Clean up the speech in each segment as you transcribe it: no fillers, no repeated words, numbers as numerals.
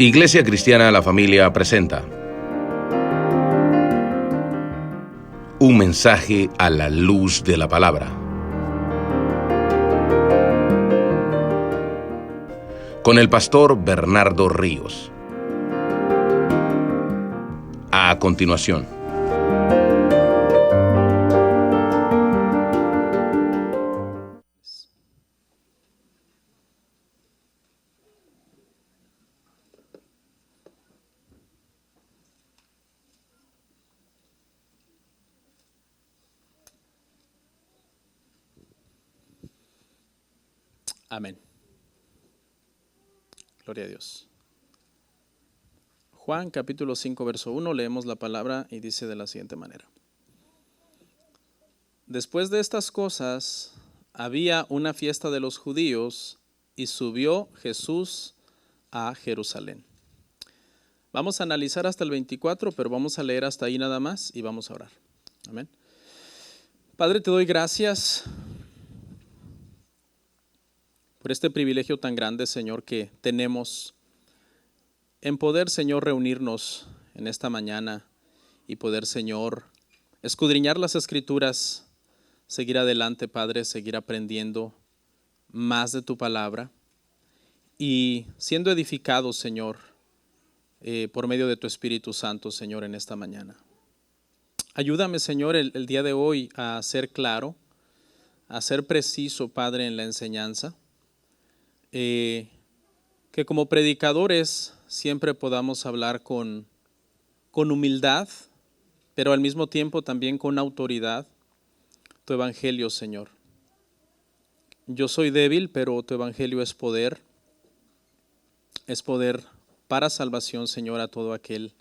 Iglesia Cristiana La Familia presenta un mensaje a la luz de la palabra. Con el pastor Bernardo Ríos. A continuación. Amén. Gloria a Dios. Juan capítulo 5 verso 1, leemos la palabra y dice de la siguiente manera. Después de estas cosas, había una fiesta de los judíos y subió Jesús a Jerusalén. Vamos a analizar hasta el 24, pero vamos a leer hasta ahí nada más y vamos a orar. Amén. Padre, te doy gracias por este privilegio tan grande, Señor, que tenemos en poder, Señor, reunirnos en esta mañana y poder, Señor, escudriñar las Escrituras, seguir adelante, Padre, seguir aprendiendo más de tu palabra y siendo edificados, Señor, por medio de tu Espíritu Santo, Señor, en esta mañana. Ayúdame, Señor, el día de hoy a ser claro, a ser preciso, Padre, en la enseñanza. Que como predicadores siempre podamos hablar con humildad, pero al mismo tiempo también con autoridad, tu evangelio, Señor. Yo soy débil, pero tu evangelio es poder para salvación, Señor, a todo aquel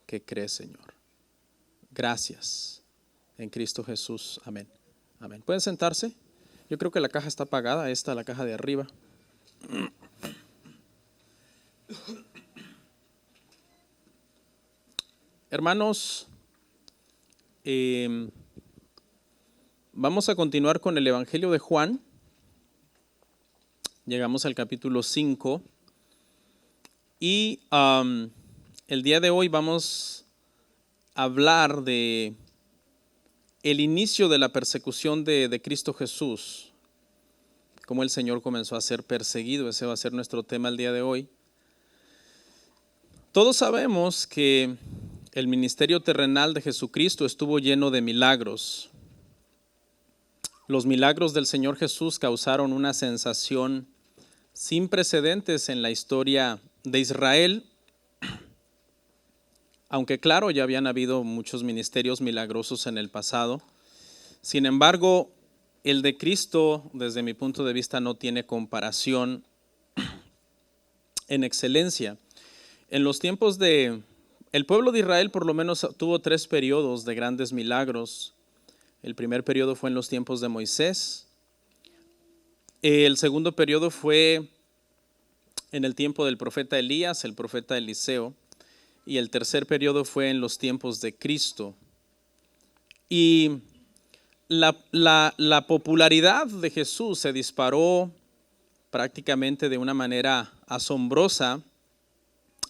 que cree, Señor. Gracias en Cristo Jesús. Amén. Amén. ¿Pueden sentarse? Yo creo que la caja está apagada, la caja de arriba. Hermanos, vamos a continuar con el Evangelio de Juan. Llegamos al capítulo 5 y el día de hoy vamos a hablar de el inicio de la persecución de Cristo Jesús. Cómo el Señor comenzó a ser perseguido. Ese va a ser nuestro tema el día de hoy. Todos sabemos que el ministerio terrenal de Jesucristo estuvo lleno de milagros. Los milagros del Señor Jesús causaron una sensación sin precedentes en la historia de Israel, aunque claro, ya habían habido muchos ministerios milagrosos en el pasado. Sin embargo, el de Cristo, desde mi punto de vista, no tiene comparación en excelencia. En los tiempos el pueblo de Israel por lo menos tuvo 3 periodos de grandes milagros. El primer periodo fue en los tiempos de Moisés. El segundo periodo fue en el tiempo del profeta Elías, el profeta Eliseo. Y el tercer periodo fue en los tiempos de Cristo. Y la popularidad de Jesús se disparó prácticamente de una manera asombrosa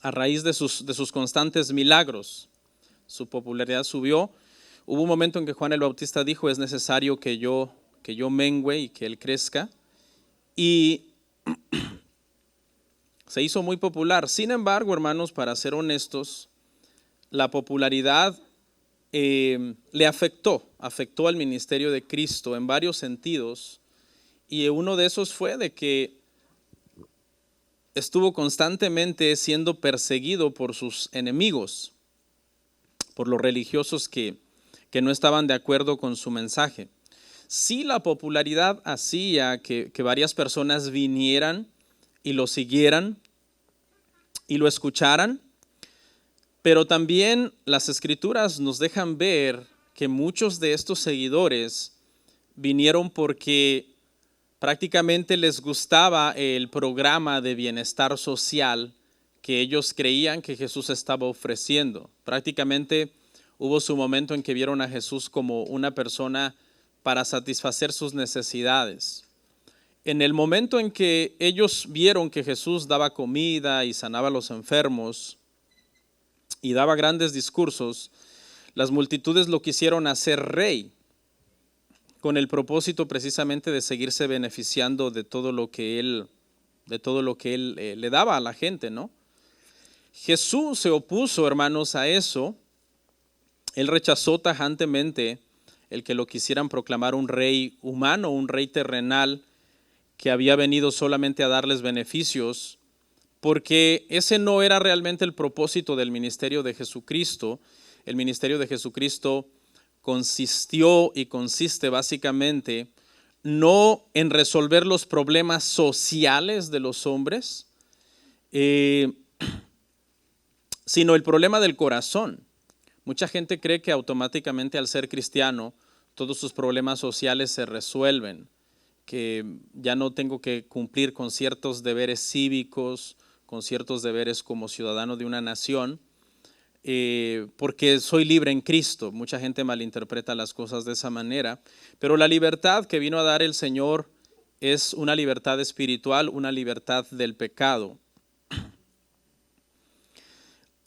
a raíz de sus constantes milagros. Su popularidad subió. Hubo un momento en que Juan el Bautista dijo: es necesario que yo mengüe y que él crezca. Y se hizo muy popular. Sin embargo, hermanos, para ser honestos, la popularidad le afectó al ministerio de Cristo en varios sentidos, y uno de esos fue de que estuvo constantemente siendo perseguido por sus enemigos, por los religiosos que no estaban de acuerdo con su mensaje. Sí, la popularidad hacía que varias personas vinieran y lo siguieran y lo escucharan, pero también las Escrituras nos dejan ver que muchos de estos seguidores vinieron porque prácticamente les gustaba el programa de bienestar social que ellos creían que Jesús estaba ofreciendo. Prácticamente hubo su momento en que vieron a Jesús como una persona para satisfacer sus necesidades. En el momento en que ellos vieron que Jesús daba comida y sanaba a los enfermos y daba grandes discursos, las multitudes lo quisieron hacer rey, con el propósito precisamente de seguirse beneficiando de todo lo que él le daba a la gente, ¿no? Jesús se opuso, hermanos, a eso. Él rechazó tajantemente el que lo quisieran proclamar un rey humano, un rey terrenal que había venido solamente a darles beneficios, porque ese no era realmente el propósito del ministerio de Jesucristo. El ministerio de Jesucristo consistió y consiste básicamente no en resolver los problemas sociales de los hombres, sino el problema del corazón. Mucha gente cree que automáticamente al ser cristiano todos sus problemas sociales se resuelven, que ya no tengo que cumplir con ciertos deberes cívicos, con ciertos deberes como ciudadano de una nación, porque soy libre en Cristo. Mucha gente malinterpreta las cosas de esa manera, pero la libertad que vino a dar el Señor es una libertad espiritual, una libertad del pecado.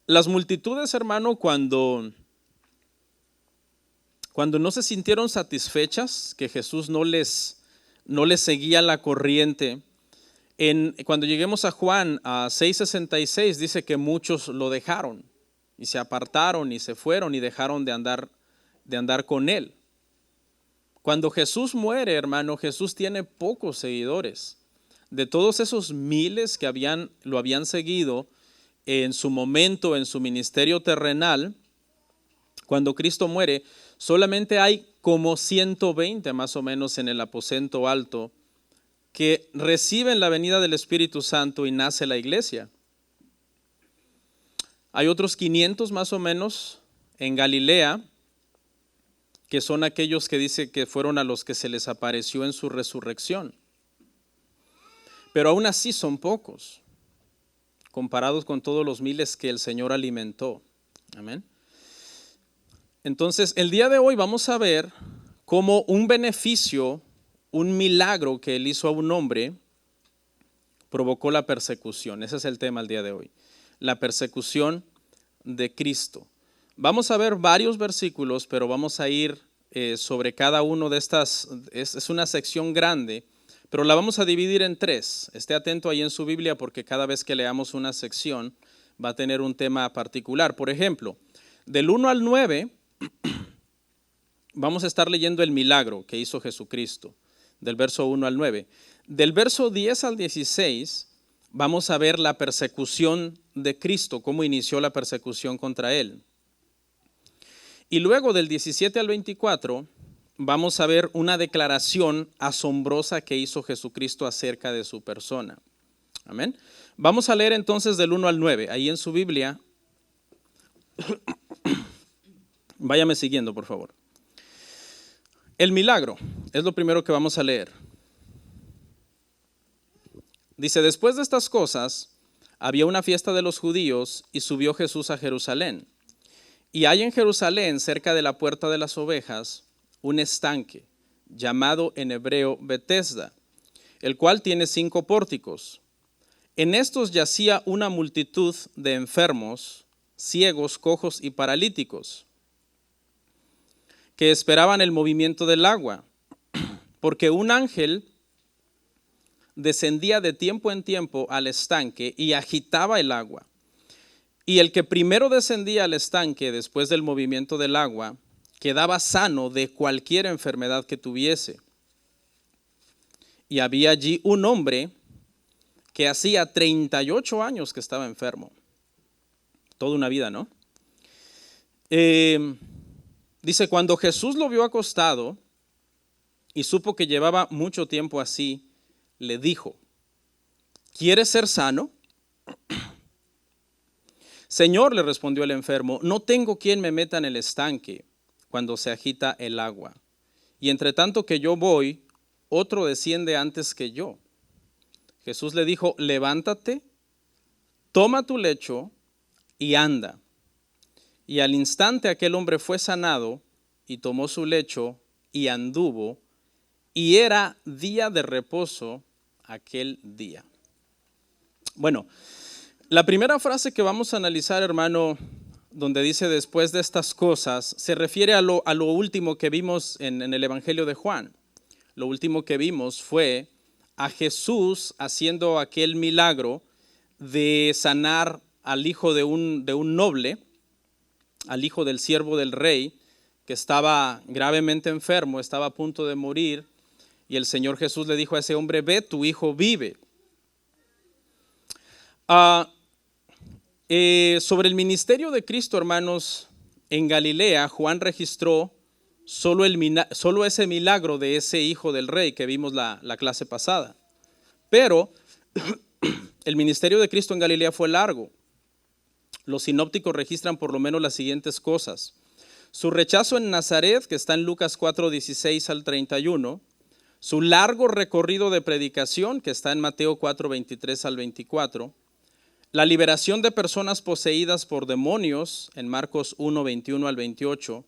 Las multitudes, hermano, cuando no se sintieron satisfechas, que Jesús no les seguía la corriente, cuando lleguemos a Juan a 6:66 dice que muchos lo dejaron y se apartaron y se fueron y dejaron de andar con él. Cuando Jesús muere, hermano, Jesús tiene pocos seguidores. De todos esos miles que lo habían seguido en su momento, en su ministerio terrenal, cuando Cristo muere, solamente hay como 120 más o menos en el aposento alto que reciben la venida del Espíritu Santo y nace la iglesia. Hay otros 500 más o menos en Galilea, que son aquellos que dice que fueron a los que se les apareció en su resurrección. Pero aún así son pocos, comparados con todos los miles que el Señor alimentó. Amén. Entonces, el día de hoy vamos a ver cómo un beneficio, un milagro que él hizo a un hombre, provocó la persecución. Ese es el tema el día de hoy. La persecución de Cristo. Vamos a ver varios versículos, pero vamos a ir sobre cada uno de estas. Es una sección grande, pero la vamos a dividir en 3. Esté atento ahí en su Biblia porque cada vez que leamos una sección va a tener un tema particular. Por ejemplo, del 1 al 9 vamos a estar leyendo el milagro que hizo Jesucristo, del verso 1 al 9. Del verso 10 al 16 vamos a ver la persecución de Cristo, cómo inició la persecución contra él. Y luego del 17 al 24 vamos a ver una declaración asombrosa que hizo Jesucristo acerca de su persona. Amén. Vamos a leer entonces del 1 al 9, ahí en su Biblia. Váyame siguiendo, por favor. El milagro es lo primero que vamos a leer. Dice, después de estas cosas, había una fiesta de los judíos y subió Jesús a Jerusalén. Y hay en Jerusalén, cerca de la puerta de las ovejas, un estanque, llamado en hebreo Betesda, el cual tiene 5 pórticos. En estos yacía una multitud de enfermos, ciegos, cojos y paralíticos, que esperaban el movimiento del agua, porque un ángel descendía de tiempo en tiempo al estanque y agitaba el agua. Y el que primero descendía al estanque después del movimiento del agua, quedaba sano de cualquier enfermedad que tuviese. Y había allí un hombre que hacía 38 años que estaba enfermo. Toda una vida, ¿no? Dice, cuando Jesús lo vio acostado y supo que llevaba mucho tiempo así, le dijo, ¿quieres ser sano? Señor, le respondió el enfermo, no tengo quien me meta en el estanque cuando se agita el agua. Y entre tanto que yo voy, otro desciende antes que yo. Jesús le dijo, levántate, toma tu lecho y anda. Y al instante aquel hombre fue sanado y tomó su lecho y anduvo. Y era día de reposo aquel día. Bueno, la primera frase que vamos a analizar, hermano, donde dice después de estas cosas, se refiere a lo último que vimos en el Evangelio de Juan. Lo último que vimos fue a Jesús haciendo aquel milagro de sanar al hijo de un noble, al hijo del siervo del rey, que estaba gravemente enfermo, estaba a punto de morir, y el Señor Jesús le dijo a ese hombre: ve, tu hijo vive. Sobre el ministerio de Cristo, hermanos, en Galilea, Juan registró solo ese milagro de ese hijo del rey que vimos la clase pasada. Pero el ministerio de Cristo en Galilea fue largo. Los sinópticos registran por lo menos las siguientes cosas: su rechazo en Nazaret, que está en Lucas 4:16 al 31, su largo recorrido de predicación, que está en Mateo 4:23 al 24, la liberación de personas poseídas por demonios, en Marcos 1:21 al 28,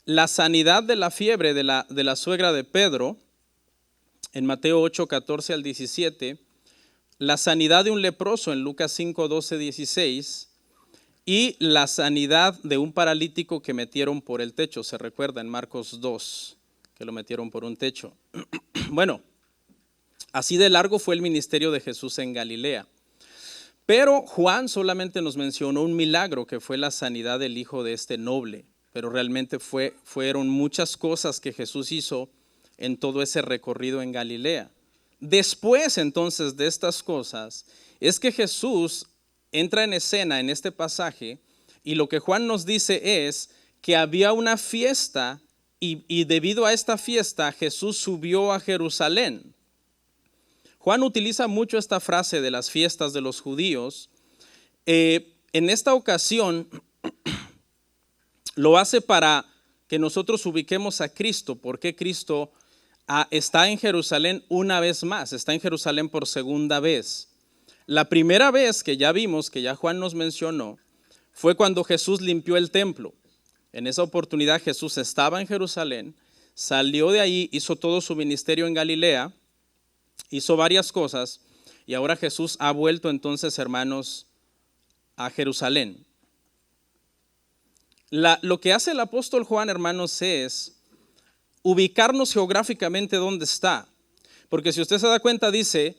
la sanidad de la fiebre de la suegra de Pedro, en Mateo 8:14 al 17, la sanidad de un leproso en Lucas 5:12, 16, y la sanidad de un paralítico que metieron por el techo. Se recuerda en Marcos 2, que lo metieron por un techo. Bueno, así de largo fue el ministerio de Jesús en Galilea. Pero Juan solamente nos mencionó un milagro, que fue la sanidad del hijo de este noble. Pero realmente fueron muchas cosas que Jesús hizo en todo ese recorrido en Galilea. Después entonces de estas cosas es que Jesús entra en escena en este pasaje, y lo que Juan nos dice es que había una fiesta y debido a esta fiesta Jesús subió a Jerusalén. Juan utiliza mucho esta frase de las fiestas de los judíos. En esta ocasión lo hace para que nosotros ubiquemos a Cristo, porque Cristo está en Jerusalén una vez más, está en Jerusalén por segunda vez. La primera vez que ya vimos, que ya Juan nos mencionó, fue cuando Jesús limpió el templo. En esa oportunidad Jesús estaba en Jerusalén, salió de ahí, hizo todo su ministerio en Galilea, hizo varias cosas, y ahora Jesús ha vuelto entonces, hermanos, a Jerusalén. Lo que hace el apóstol Juan, hermanos, es ubicarnos geográficamente dónde está. Porque si usted se da cuenta, dice,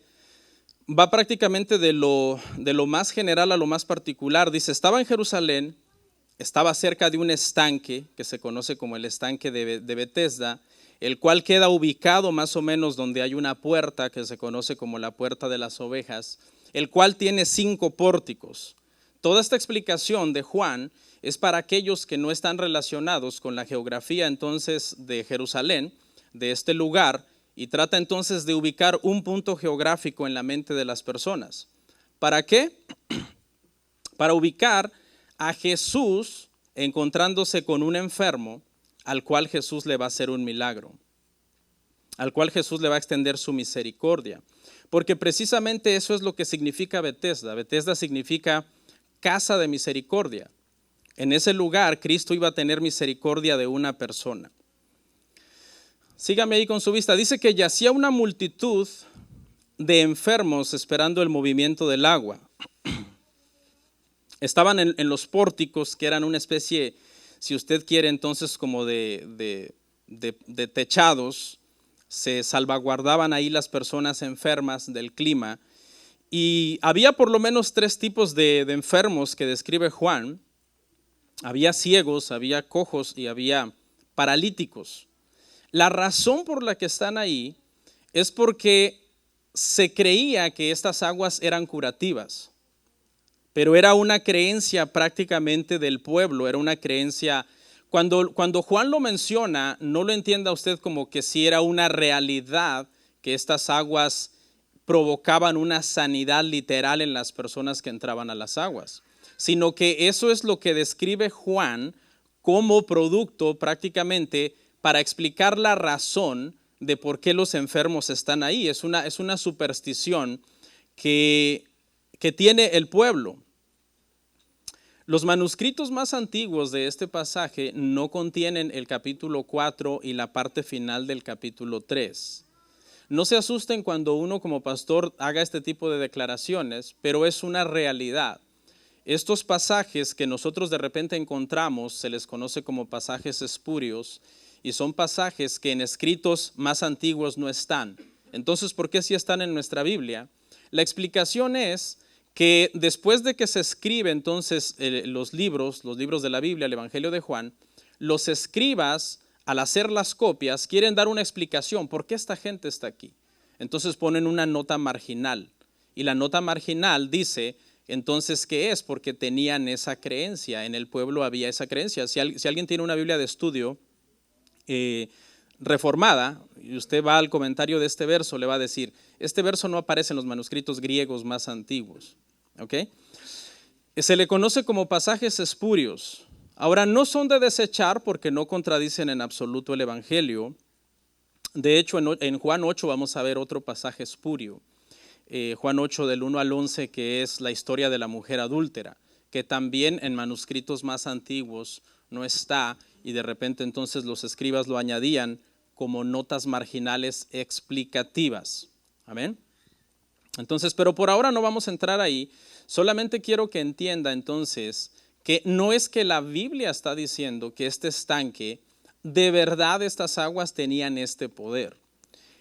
va prácticamente de lo más general a lo más particular. Dice, estaba en Jerusalén, estaba cerca de un estanque que se conoce como el estanque de Betesda, el cual queda ubicado más o menos donde hay una puerta que se conoce como la puerta de las ovejas, el cual tiene 5 pórticos. Toda esta explicación de Juan es para aquellos que no están relacionados con la geografía entonces de Jerusalén, de este lugar, y trata entonces de ubicar un punto geográfico en la mente de las personas. ¿Para qué? Para ubicar a Jesús encontrándose con un enfermo al cual Jesús le va a hacer un milagro, al cual Jesús le va a extender su misericordia. Porque precisamente eso es lo que significa Betesda. Betesda significa casa de misericordia. En ese lugar Cristo iba a tener misericordia de una persona. Sígame ahí con su vista. Dice que yacía una multitud de enfermos esperando el movimiento del agua. Estaban en los pórticos, que eran una especie, si usted quiere, entonces como de techados. Se salvaguardaban ahí las personas enfermas del clima. Y había por lo menos 3 tipos de enfermos que describe Juan. Había ciegos, había cojos y había paralíticos. La razón por la que están ahí es porque se creía que estas aguas eran curativas, pero era una creencia prácticamente del pueblo, era una creencia. Cuando Juan lo menciona, no lo entienda usted como que si era una realidad que estas aguas provocaban una sanidad literal en las personas que entraban a las aguas, sino que eso es lo que describe Juan como producto prácticamente para explicar la razón de por qué los enfermos están ahí. Es una superstición que tiene el pueblo. Los manuscritos más antiguos de este pasaje no contienen el capítulo 4 y la parte final del capítulo 3. No se asusten cuando uno como pastor haga este tipo de declaraciones, pero es una realidad. Estos pasajes que nosotros de repente encontramos se les conoce como pasajes espurios y son pasajes que en escritos más antiguos no están. Entonces, ¿por qué sí están en nuestra Biblia? La explicación es que después de que se escribe entonces los libros de la Biblia, el Evangelio de Juan, los escribas al hacer las copias quieren dar una explicación. ¿Por qué esta gente está aquí? Entonces ponen una nota marginal y la nota marginal dice entonces ¿qué es? Porque tenían esa creencia, en el pueblo había esa creencia. Si alguien tiene una Biblia de estudio reformada y usted va al comentario de este verso, le va a decir, este verso no aparece en los manuscritos griegos más antiguos. ¿Ok? Se le conoce como pasajes espurios. Ahora, no son de desechar porque no contradicen en absoluto el Evangelio. De hecho, en Juan 8 vamos a ver otro pasaje espurio. Juan 8 del 1 al 11, que es la historia de la mujer adúltera, que también en manuscritos más antiguos no está, y de repente entonces los escribas lo añadían como notas marginales explicativas. Amén. Entonces, pero por ahora no vamos a entrar ahí. Solamente quiero que entienda entonces que no es que la Biblia está diciendo que este estanque, de verdad estas aguas tenían este poder.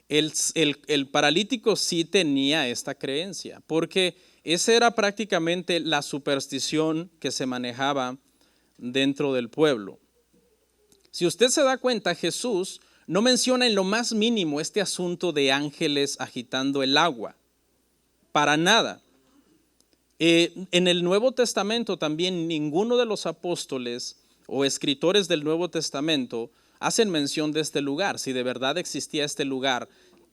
El paralítico sí tenía esta creencia, porque esa era prácticamente la superstición que se manejaba dentro del pueblo. Si usted se da cuenta, Jesús no menciona en lo más mínimo este asunto de ángeles agitando el agua, para nada. En el Nuevo Testamento también ninguno de los apóstoles o escritores del Nuevo Testamento hacen mención de este lugar. Si de verdad existía este lugar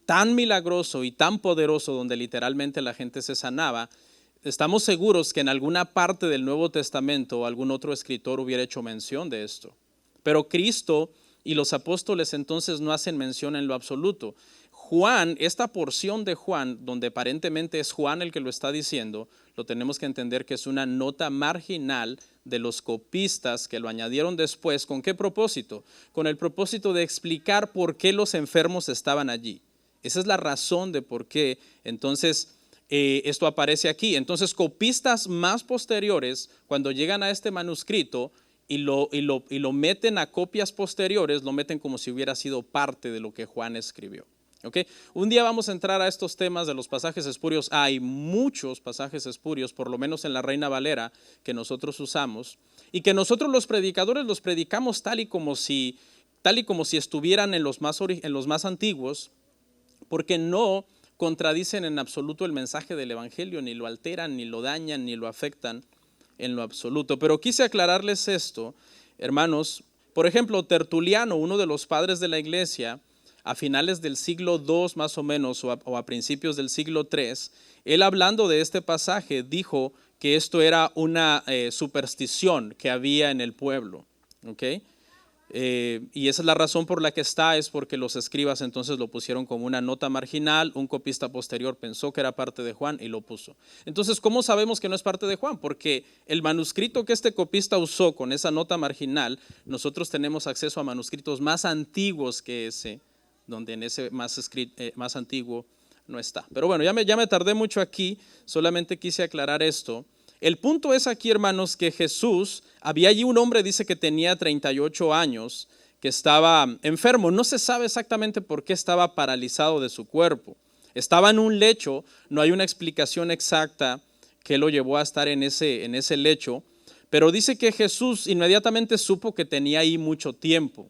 tan milagroso y tan poderoso donde literalmente la gente se sanaba, estamos seguros que en alguna parte del Nuevo Testamento o algún otro escritor hubiera hecho mención de esto. Pero Cristo y los apóstoles entonces no hacen mención en lo absoluto. Juan, esta porción de Juan, donde aparentemente es Juan el que lo está diciendo, lo tenemos que entender que es una nota marginal de los copistas que lo añadieron después. ¿Con qué propósito? Con el propósito de explicar por qué los enfermos estaban allí. Esa es la razón de por qué entonces esto aparece aquí. Entonces copistas más posteriores, cuando llegan a este manuscrito y lo meten a copias posteriores, lo meten como si hubiera sido parte de lo que Juan escribió. ¿Okay? Un día vamos a entrar a estos temas de los pasajes espurios. Hay muchos pasajes espurios, por lo menos en la Reina Valera, que nosotros usamos y que nosotros los predicadores los predicamos tal y como si estuvieran en los más antiguos, porque no contradicen en absoluto el mensaje del Evangelio, ni lo alteran, ni lo dañan, ni lo afectan en lo absoluto. Pero quise aclararles esto, hermanos. Por ejemplo, Tertuliano, uno de los padres de la iglesia, a finales del siglo II más o menos, o a principios del siglo III, él hablando de este pasaje dijo que esto era una superstición que había en el pueblo. ¿Okay? Y esa es la razón por la que es porque los escribas entonces lo pusieron como una nota marginal, un copista posterior pensó que era parte de Juan y lo puso. Entonces, ¿cómo sabemos que no es parte de Juan? Porque el manuscrito que este copista usó con esa nota marginal, nosotros tenemos acceso a manuscritos más antiguos que ese, donde en ese más antiguo no está. Pero bueno, ya me tardé mucho aquí, solamente quise aclarar esto. El punto es aquí, hermanos, que Jesús, había allí un hombre, dice que tenía 38 años, que estaba enfermo. No se sabe exactamente por qué estaba paralizado de su cuerpo. Estaba en un lecho, no hay una explicación exacta que lo llevó a estar en ese lecho, pero dice que Jesús inmediatamente supo que tenía ahí mucho tiempo.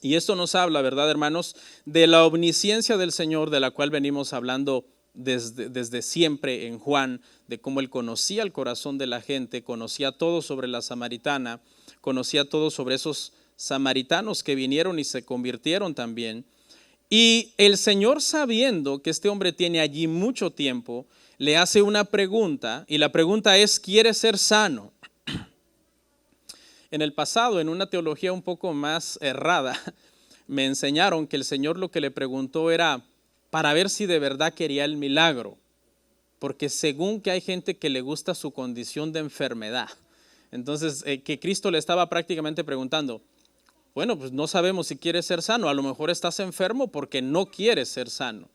Y esto nos habla, ¿verdad, hermanos?, de la omnisciencia del Señor, de la cual venimos hablando desde siempre en Juan, de cómo él conocía el corazón de la gente, conocía todo sobre la samaritana, conocía todo sobre esos samaritanos que vinieron y se convirtieron también. Y el Señor, sabiendo que este hombre tiene allí mucho tiempo, le hace una pregunta, y la pregunta es: ¿quiere ser sano? En el pasado, en una teología un poco más errada, me enseñaron que el Señor lo que le preguntó era para ver si de verdad quería el milagro, porque según que hay gente que le gusta su condición de enfermedad. Entonces, que Cristo le estaba prácticamente preguntando: Bueno, pues no sabemos si quieres ser sano. A lo mejor estás enfermo porque no quieres ser sano.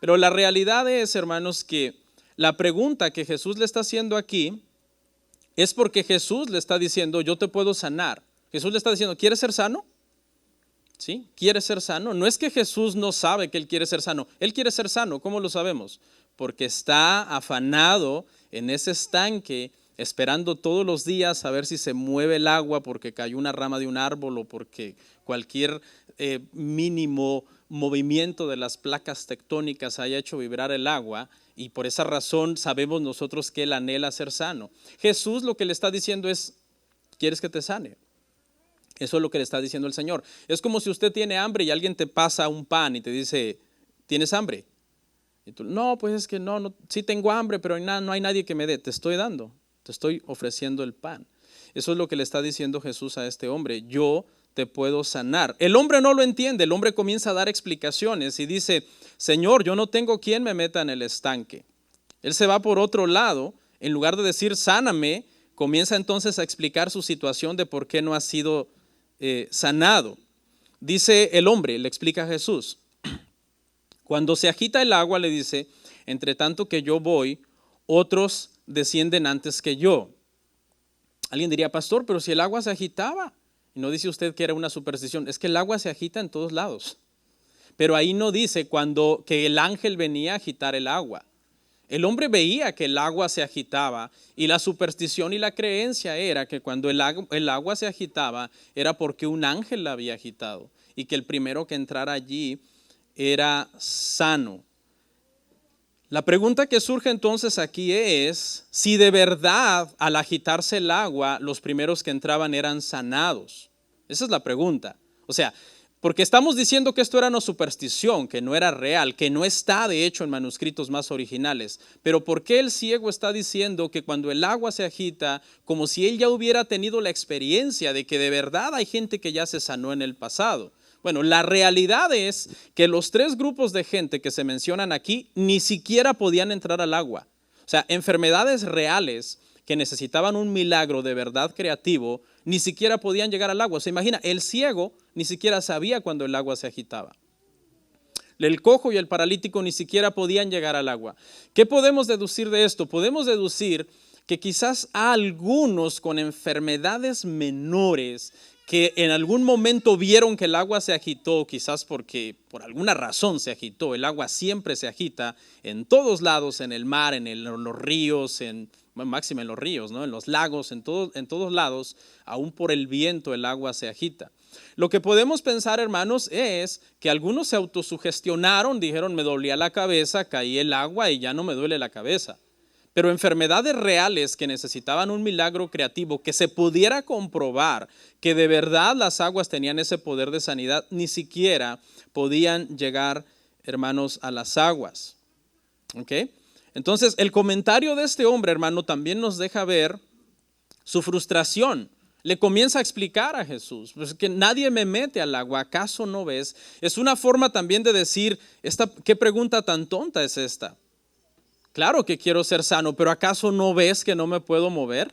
Pero la realidad es, hermanos, que la pregunta que Jesús le está haciendo aquí es porque Jesús le está diciendo, yo te puedo sanar. Jesús le está diciendo, ¿quieres ser sano? ¿Sí? ¿Quieres ser sano? No es que Jesús no sabe que Él quiere ser sano. Él quiere ser sano. ¿Cómo lo sabemos? Porque está afanado en ese estanque, esperando todos los días a ver si se mueve el agua porque cayó una rama de un árbol o porque cualquier mínimo movimiento de las placas tectónicas haya hecho vibrar el agua, y por esa razón sabemos nosotros que Él anhela ser sano. Jesús lo que le está diciendo es, ¿quieres que te sane? Eso es lo que le está diciendo el Señor. Es como si usted tiene hambre y alguien te pasa un pan y te dice, ¿tienes hambre? Y tú, no, pues es que no, sí tengo hambre, pero no hay nadie que me dé. Te estoy dando, te estoy ofreciendo el pan. Eso es lo que le está diciendo Jesús a este hombre. Yo te puedo sanar. El hombre no lo entiende. El hombre comienza a dar explicaciones y dice, Señor, yo no tengo quien me meta en el estanque. Él se va por otro lado. En lugar de decir, sáname, comienza entonces a explicar su situación de por qué no ha sido sanado. Dice el hombre, le explica a Jesús. Cuando se agita el agua, le dice, entre tanto que yo voy, otros descienden antes que yo. Alguien diría, pastor, pero si el agua se agitaba. Y no dice usted que era una superstición. Es que el agua se agita en todos lados. Pero ahí no dice que el ángel venía a agitar el agua. El hombre veía que el agua se agitaba y la superstición y la creencia era que cuando el agua se agitaba era porque un ángel la había agitado y que el primero que entrara allí era sano. La pregunta que surge entonces aquí es si de verdad al agitarse el agua los primeros que entraban eran sanados. Esa es la pregunta. O sea, porque estamos diciendo que esto era una superstición, que no era real, que no está de hecho en manuscritos más originales. Pero ¿por qué el ciego está diciendo que cuando el agua se agita, como si él ya hubiera tenido la experiencia de que de verdad hay gente que ya se sanó en el pasado? Bueno, la realidad es que los tres grupos de gente que se mencionan aquí ni siquiera podían entrar al agua. O sea, enfermedades reales que necesitaban un milagro de verdad creativo, ni siquiera podían llegar al agua. Se imagina, el ciego ni siquiera sabía cuando el agua se agitaba. El cojo y el paralítico ni siquiera podían llegar al agua. ¿Qué podemos deducir de esto? Podemos deducir que quizás algunos con enfermedades menores que en algún momento vieron que el agua se agitó, quizás porque por alguna razón se agitó. El agua siempre se agita en todos lados, en el mar, en los ríos, máximo en los ríos, ¿no? En los lagos, en todos lados, aún por el viento el agua se agita. Lo que podemos pensar, hermanos, es que algunos se autosugestionaron, dijeron, me dolía la cabeza, caí el agua y ya no me duele la cabeza. Pero enfermedades reales que necesitaban un milagro creativo, que se pudiera comprobar que de verdad las aguas tenían ese poder de sanidad, ni siquiera podían llegar, hermanos, a las aguas. ¿Ok? Entonces, el comentario de este hombre, hermano, también nos deja ver su frustración. Le comienza a explicar a Jesús, pues que nadie me mete al agua, ¿acaso no ves? Es una forma también de decir, ¿qué pregunta tan tonta es esta? Claro que quiero ser sano, pero ¿acaso no ves que no me puedo mover?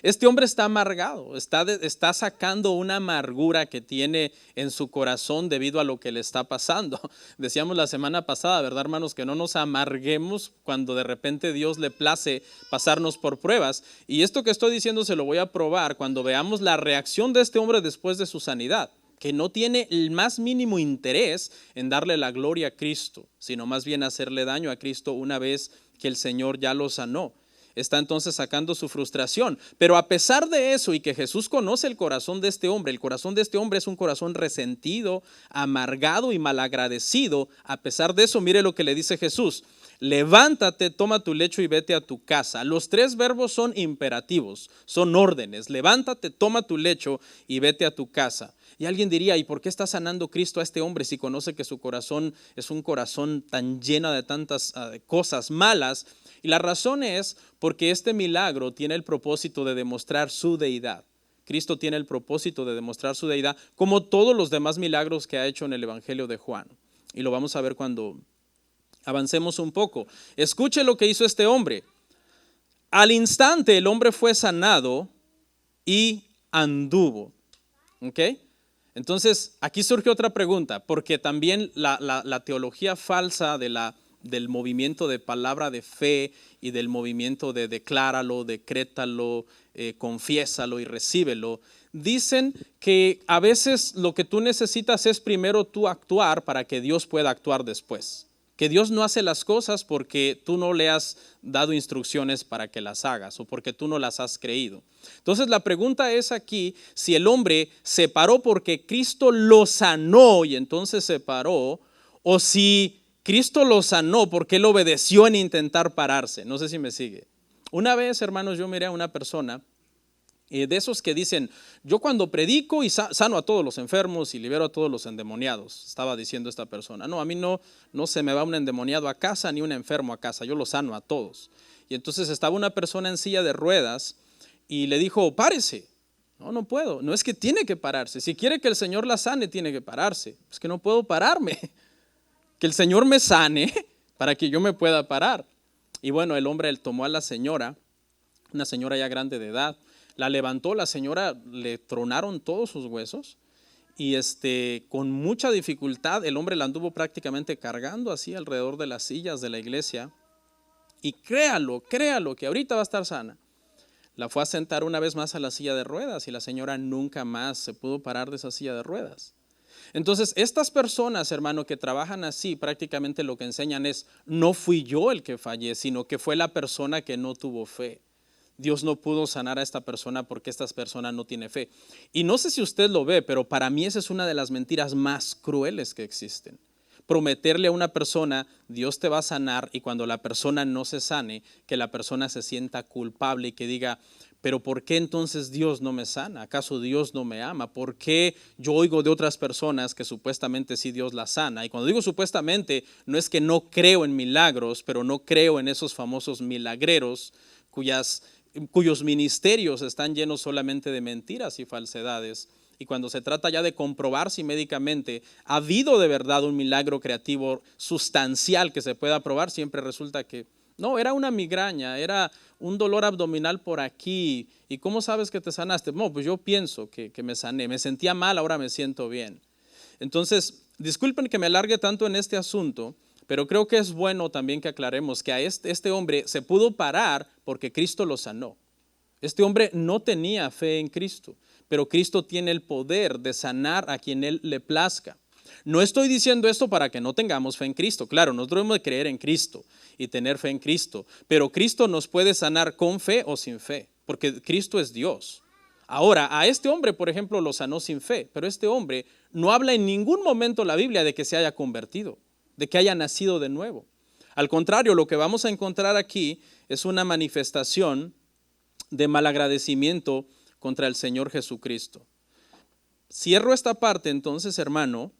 Este hombre está amargado, está sacando una amargura que tiene en su corazón debido a lo que le está pasando. Decíamos la semana pasada, ¿verdad, hermanos? Que no nos amarguemos cuando de repente Dios le place pasarnos por pruebas. Y esto que estoy diciendo se lo voy a probar cuando veamos la reacción de este hombre después de su sanidad, que no tiene el más mínimo interés en darle la gloria a Cristo, sino más bien hacerle daño a Cristo una vez que el Señor ya lo sanó. Está entonces sacando su frustración. Pero a pesar de eso y que Jesús conoce el corazón de este hombre, el corazón de este hombre es un corazón resentido, amargado y malagradecido. A pesar de eso, mire lo que le dice Jesús. Levántate, toma tu lecho y vete a tu casa. Los tres verbos son imperativos, son órdenes. Levántate, toma tu lecho y vete a tu casa. Y alguien diría, ¿y por qué está sanando Cristo a este hombre si conoce que su corazón es un corazón tan lleno de tantas cosas malas? Y la razón es porque este milagro tiene el propósito de demostrar su deidad. Cristo tiene el propósito de demostrar su deidad, como todos los demás milagros que ha hecho en el Evangelio de Juan. Y lo vamos a ver cuando avancemos un poco. Escuche lo que hizo este hombre. Al instante el hombre fue sanado y anduvo. ¿Ok? Entonces, aquí surge otra pregunta, porque también la teología falsa del movimiento de palabra de fe y del movimiento de decláralo, decrétalo, confiésalo y recíbelo, dicen que a veces lo que tú necesitas es primero tú actuar para que Dios pueda actuar después. Que Dios no hace las cosas porque tú no le has dado instrucciones para que las hagas o porque tú no las has creído. Entonces la pregunta es aquí, si el hombre se paró porque Cristo lo sanó y entonces se paró, o si Cristo lo sanó porque él obedeció en intentar pararse. No sé si me sigue. Una vez, hermanos, yo miré a una persona de esos que dicen, yo cuando predico y sano a todos los enfermos y libero a todos los endemoniados, estaba diciendo esta persona. No, a mí no se me va un endemoniado a casa ni un enfermo a casa, yo los sano a todos. Y entonces estaba una persona en silla de ruedas y le dijo, párese. No puedo, no es que tiene que pararse. Si quiere que el Señor la sane, tiene que pararse. Es que no puedo pararme. Que el Señor me sane para que yo me pueda parar. Y bueno, el hombre tomó a la señora, una señora ya grande de edad, la levantó, la señora le tronaron todos sus huesos y con mucha dificultad el hombre la anduvo prácticamente cargando así alrededor de las sillas de la iglesia. Y créalo que ahorita va a estar sana. La fue a sentar una vez más a la silla de ruedas y la señora nunca más se pudo parar de esa silla de ruedas. Entonces, estas personas, hermano, que trabajan así, prácticamente lo que enseñan es, no fui yo el que fallé, sino que fue la persona que no tuvo fe. Dios no pudo sanar a esta persona porque esta persona no tiene fe. Y no sé si usted lo ve, pero para mí esa es una de las mentiras más crueles que existen. Prometerle a una persona, Dios te va a sanar, y cuando la persona no se sane, que la persona se sienta culpable y que diga, pero ¿por qué entonces Dios no me sana? ¿Acaso Dios no me ama? ¿Por qué yo oigo de otras personas que supuestamente sí Dios las sana? Y cuando digo supuestamente, no es que no creo en milagros, pero no creo en esos famosos milagreros cuyos ministerios están llenos solamente de mentiras y falsedades. Y cuando se trata ya de comprobar si médicamente ha habido de verdad un milagro creativo sustancial que se pueda probar, siempre resulta que no, era una migraña, era un dolor abdominal por aquí. ¿Y cómo sabes que te sanaste? No, pues yo pienso que me sané, me sentía mal, ahora me siento bien. Entonces, disculpen que me alargue tanto en este asunto, pero creo que es bueno también que aclaremos que a este hombre se pudo parar porque Cristo lo sanó. Este hombre no tenía fe en Cristo, pero Cristo tiene el poder de sanar a quien Él le plazca. No estoy diciendo esto para que no tengamos fe en Cristo. Claro, nosotros debemos de creer en Cristo y tener fe en Cristo, pero Cristo nos puede sanar con fe o sin fe, porque Cristo es Dios. Ahora, a este hombre, por ejemplo, lo sanó sin fe, pero este hombre no habla en ningún momento la Biblia de que se haya convertido, de que haya nacido de nuevo. Al contrario, lo que vamos a encontrar aquí es una manifestación de malagradecimiento contra el Señor Jesucristo. Cierro esta parte entonces, hermano,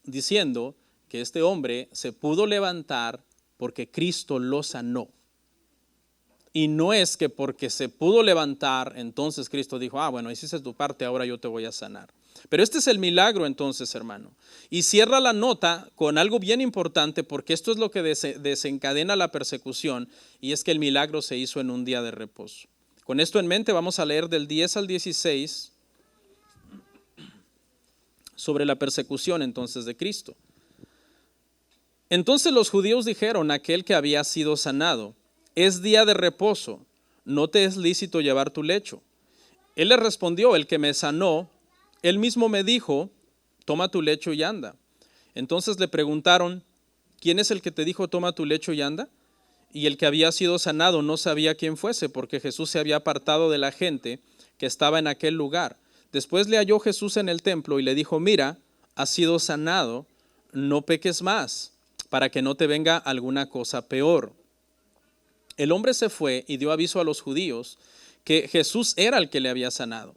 diciendo que este hombre se pudo levantar porque Cristo lo sanó. Y no es que porque se pudo levantar, entonces Cristo dijo, bueno, hiciste tu parte, ahora yo te voy a sanar. Pero este es el milagro entonces, hermano. Y cierra la nota con algo bien importante, porque esto es lo que desencadena la persecución, y es que el milagro se hizo en un día de reposo. Con esto en mente vamos a leer del 10 al 16 sobre la persecución entonces de Cristo. Entonces los judíos dijeron a aquel que había sido sanado, es día de reposo, no te es lícito llevar tu lecho. Él le respondió, el que me sanó, él mismo me dijo, toma tu lecho y anda. Entonces le preguntaron, ¿quién es el que te dijo, toma tu lecho y anda? Y el que había sido sanado no sabía quién fuese, porque Jesús se había apartado de la gente que estaba en aquel lugar. Después le halló Jesús en el templo y le dijo, mira, has sido sanado, no peques más, para que no te venga alguna cosa peor. El hombre se fue y dio aviso a los judíos que Jesús era el que le había sanado.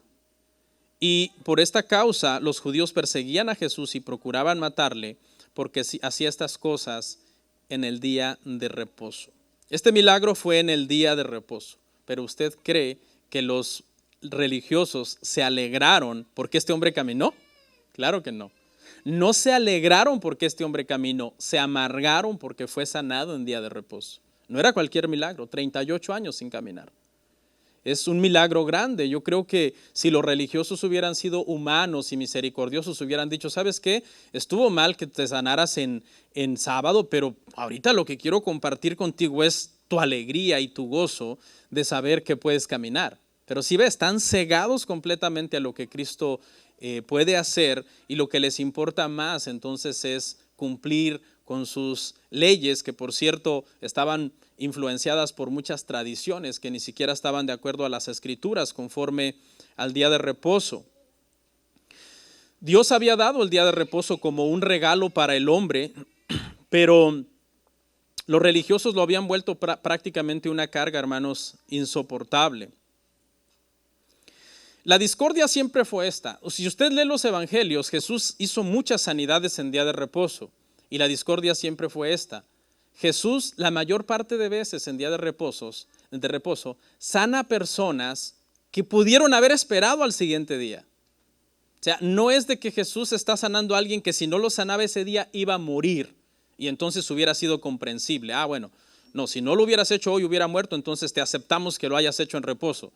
Y por esta causa los judíos perseguían a Jesús y procuraban matarle porque hacía estas cosas en el día de reposo. Este milagro fue en el día de reposo, pero ¿usted cree que los religiosos se alegraron porque este hombre caminó? Claro que no. No se alegraron porque este hombre caminó, se amargaron porque fue sanado en día de reposo. No era cualquier milagro, 38 años sin caminar. Es un milagro grande. Yo creo que si los religiosos hubieran sido humanos y misericordiosos, hubieran dicho, ¿sabes qué? Estuvo mal que te sanaras en sábado, pero ahorita lo que quiero compartir contigo es tu alegría y tu gozo de saber que puedes caminar. Pero si ves, están cegados completamente a lo que Cristo puede hacer, y lo que les importa más entonces es cumplir con sus leyes, que por cierto estaban influenciadas por muchas tradiciones que ni siquiera estaban de acuerdo a las escrituras conforme al día de reposo. Dios había dado el día de reposo como un regalo para el hombre, pero los religiosos lo habían vuelto prácticamente una carga, hermanos, insoportable. La discordia siempre fue esta. Si usted lee los evangelios, Jesús hizo muchas sanidades en día de reposo, y la discordia siempre fue esta. Jesús, la mayor parte de veces en día de reposo, sana personas que pudieron haber esperado al siguiente día. O sea, no es de que Jesús está sanando a alguien que si no lo sanaba ese día iba a morir, y entonces hubiera sido comprensible. Bueno, no, si no lo hubieras hecho hoy hubiera muerto, entonces te aceptamos que lo hayas hecho en reposo.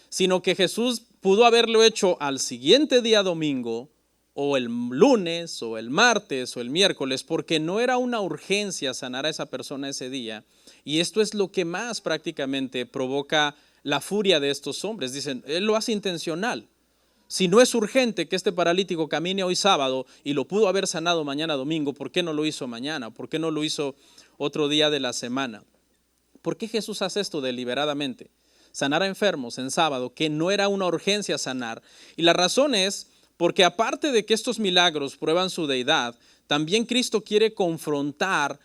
Sino que Jesús pudo haberlo hecho al siguiente día domingo, o el lunes, o el martes, o el miércoles, porque no era una urgencia sanar a esa persona ese día. Y esto es lo que más prácticamente provoca la furia de estos hombres. Dicen, él lo hace intencional. Si no es urgente que este paralítico camine hoy sábado y lo pudo haber sanado mañana domingo, ¿por qué no lo hizo mañana? ¿Por qué no lo hizo otro día de la semana? ¿Por qué Jesús hace esto deliberadamente? Sanar a enfermos en sábado, que no era una urgencia sanar. Y la razón es porque aparte de que estos milagros prueban su deidad, también Cristo quiere confrontar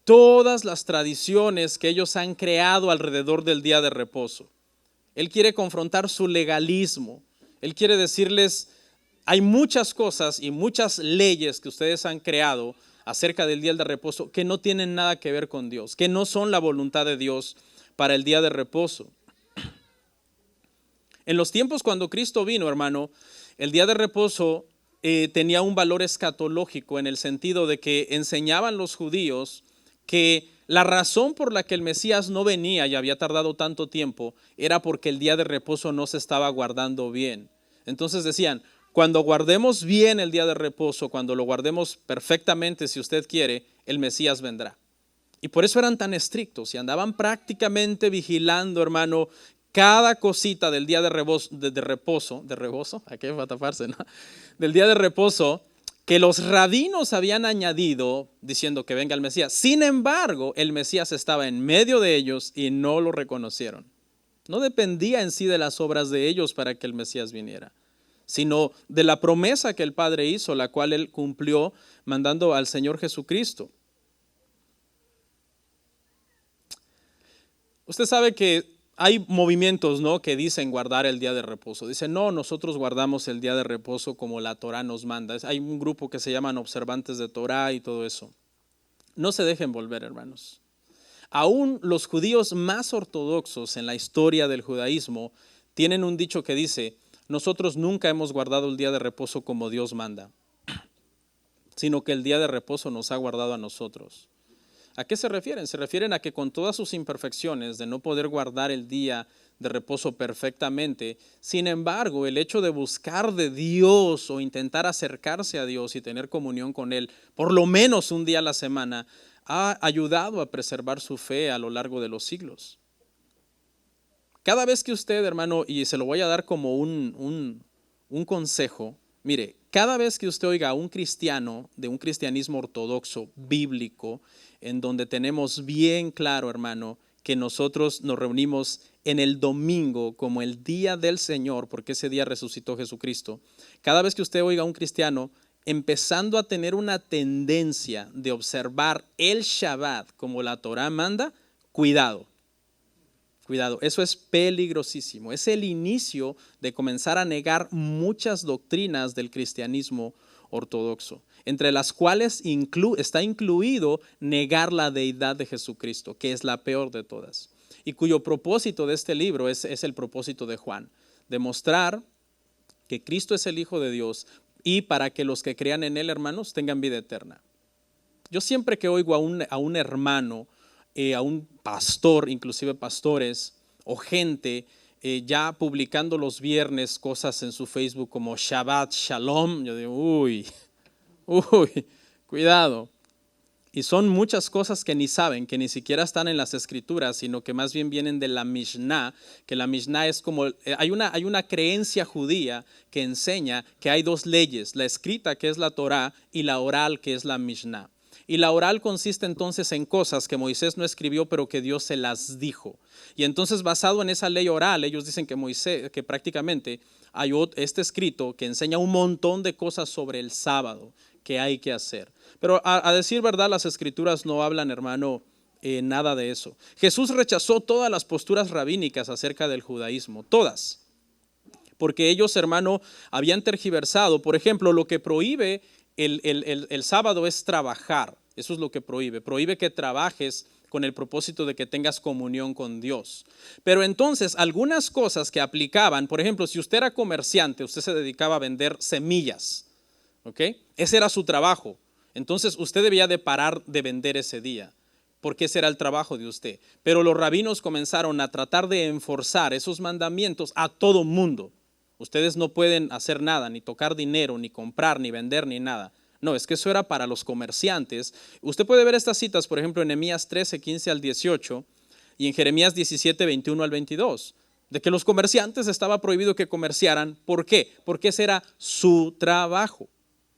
todas las tradiciones que ellos han creado alrededor del día de reposo. Él quiere confrontar su legalismo. Él quiere decirles, hay muchas cosas y muchas leyes que ustedes han creado acerca del día de reposo que no tienen nada que ver con Dios, que no son la voluntad de Dios para el día de reposo. En los tiempos cuando Cristo vino, hermano, el día de reposo tenía un valor escatológico, en el sentido de que enseñaban los judíos que la razón por la que el Mesías no venía y había tardado tanto tiempo era porque el día de reposo no se estaba guardando bien. Entonces decían, cuando guardemos bien el día de reposo, cuando lo guardemos perfectamente, si usted quiere, el Mesías vendrá. Y por eso eran tan estrictos y andaban prácticamente vigilando, hermano, cada cosita del día de reposo, ¿a qué va a taparse, no? Del día de reposo, que los rabinos habían añadido diciendo que venga el Mesías. Sin embargo, el Mesías estaba en medio de ellos y no lo reconocieron. No dependía en sí de las obras de ellos para que el Mesías viniera, sino de la promesa que el Padre hizo, la cual él cumplió mandando al Señor Jesucristo. Usted sabe que hay movimientos, ¿no?, que dicen guardar el día de reposo. Dicen, no, nosotros guardamos el día de reposo como la Torá nos manda. Hay un grupo que se llaman observantes de Torá y todo eso. No se dejen volver, hermanos. Aún los judíos más ortodoxos en la historia del judaísmo tienen un dicho que dice, nosotros nunca hemos guardado el día de reposo como Dios manda, sino que el día de reposo nos ha guardado a nosotros. ¿A qué se refieren? Se refieren a que con todas sus imperfecciones de no poder guardar el día de reposo perfectamente, sin embargo, el hecho de buscar de Dios o intentar acercarse a Dios y tener comunión con Él, por lo menos un día a la semana, ha ayudado a preservar su fe a lo largo de los siglos. Cada vez que usted, hermano, y se lo voy a dar como un consejo, mire, cada vez que usted oiga a un cristiano de un cristianismo ortodoxo, bíblico, en donde tenemos bien claro, hermano, que nosotros nos reunimos en el domingo como el día del Señor, porque ese día resucitó Jesucristo. Cada vez que usted oiga a un cristiano empezando a tener una tendencia de observar el Shabbat como la Torá manda, cuidado. Cuidado, eso es peligrosísimo. Es el inicio de comenzar a negar muchas doctrinas del cristianismo ortodoxo, entre las cuales está incluido negar la deidad de Jesucristo, que es la peor de todas, y cuyo propósito de este libro es el propósito de Juan, demostrar que Cristo es el Hijo de Dios y para que los que crean en Él, hermanos, tengan vida eterna. Yo siempre que oigo a un hermano, a un pastor, inclusive pastores o gente ya publicando los viernes cosas en su Facebook como Shabbat Shalom. Yo digo, uy, cuidado. Y son muchas cosas que ni saben, que ni siquiera están en las escrituras, sino que más bien vienen de la Mishnah, que la Mishnah es como, hay una creencia judía que enseña que hay dos leyes, la escrita que es la Torá y la oral que es la Mishnah. Y la oral consiste entonces en cosas que Moisés no escribió, pero que Dios se las dijo. Y entonces basado en esa ley oral, ellos dicen que prácticamente hay este escrito que enseña un montón de cosas sobre el sábado que hay que hacer. Pero a decir verdad, las escrituras no hablan, hermano, nada de eso. Jesús rechazó todas las posturas rabínicas acerca del judaísmo, todas. Porque ellos, hermano, habían tergiversado. Por ejemplo, lo que prohíbe el sábado es trabajar. Eso es lo que prohíbe. Prohíbe que trabajes con el propósito de que tengas comunión con Dios. Pero entonces, algunas cosas que aplicaban, por ejemplo, si usted era comerciante, usted se dedicaba a vender semillas. ¿Ok? Ese era su trabajo. Entonces usted debía de parar de vender ese día, porque ese era el trabajo de usted. Pero los rabinos comenzaron a tratar de enforzar esos mandamientos a todo mundo. Ustedes no pueden hacer nada, ni tocar dinero, ni comprar, ni vender, ni nada. No, es que eso era para los comerciantes. Usted puede ver estas citas, por ejemplo, en Nehemías 13, 15 al 18 y en Jeremías 17, 21 al 22. De que los comerciantes estaba prohibido que comerciaran. ¿Por qué? Porque ese era su trabajo.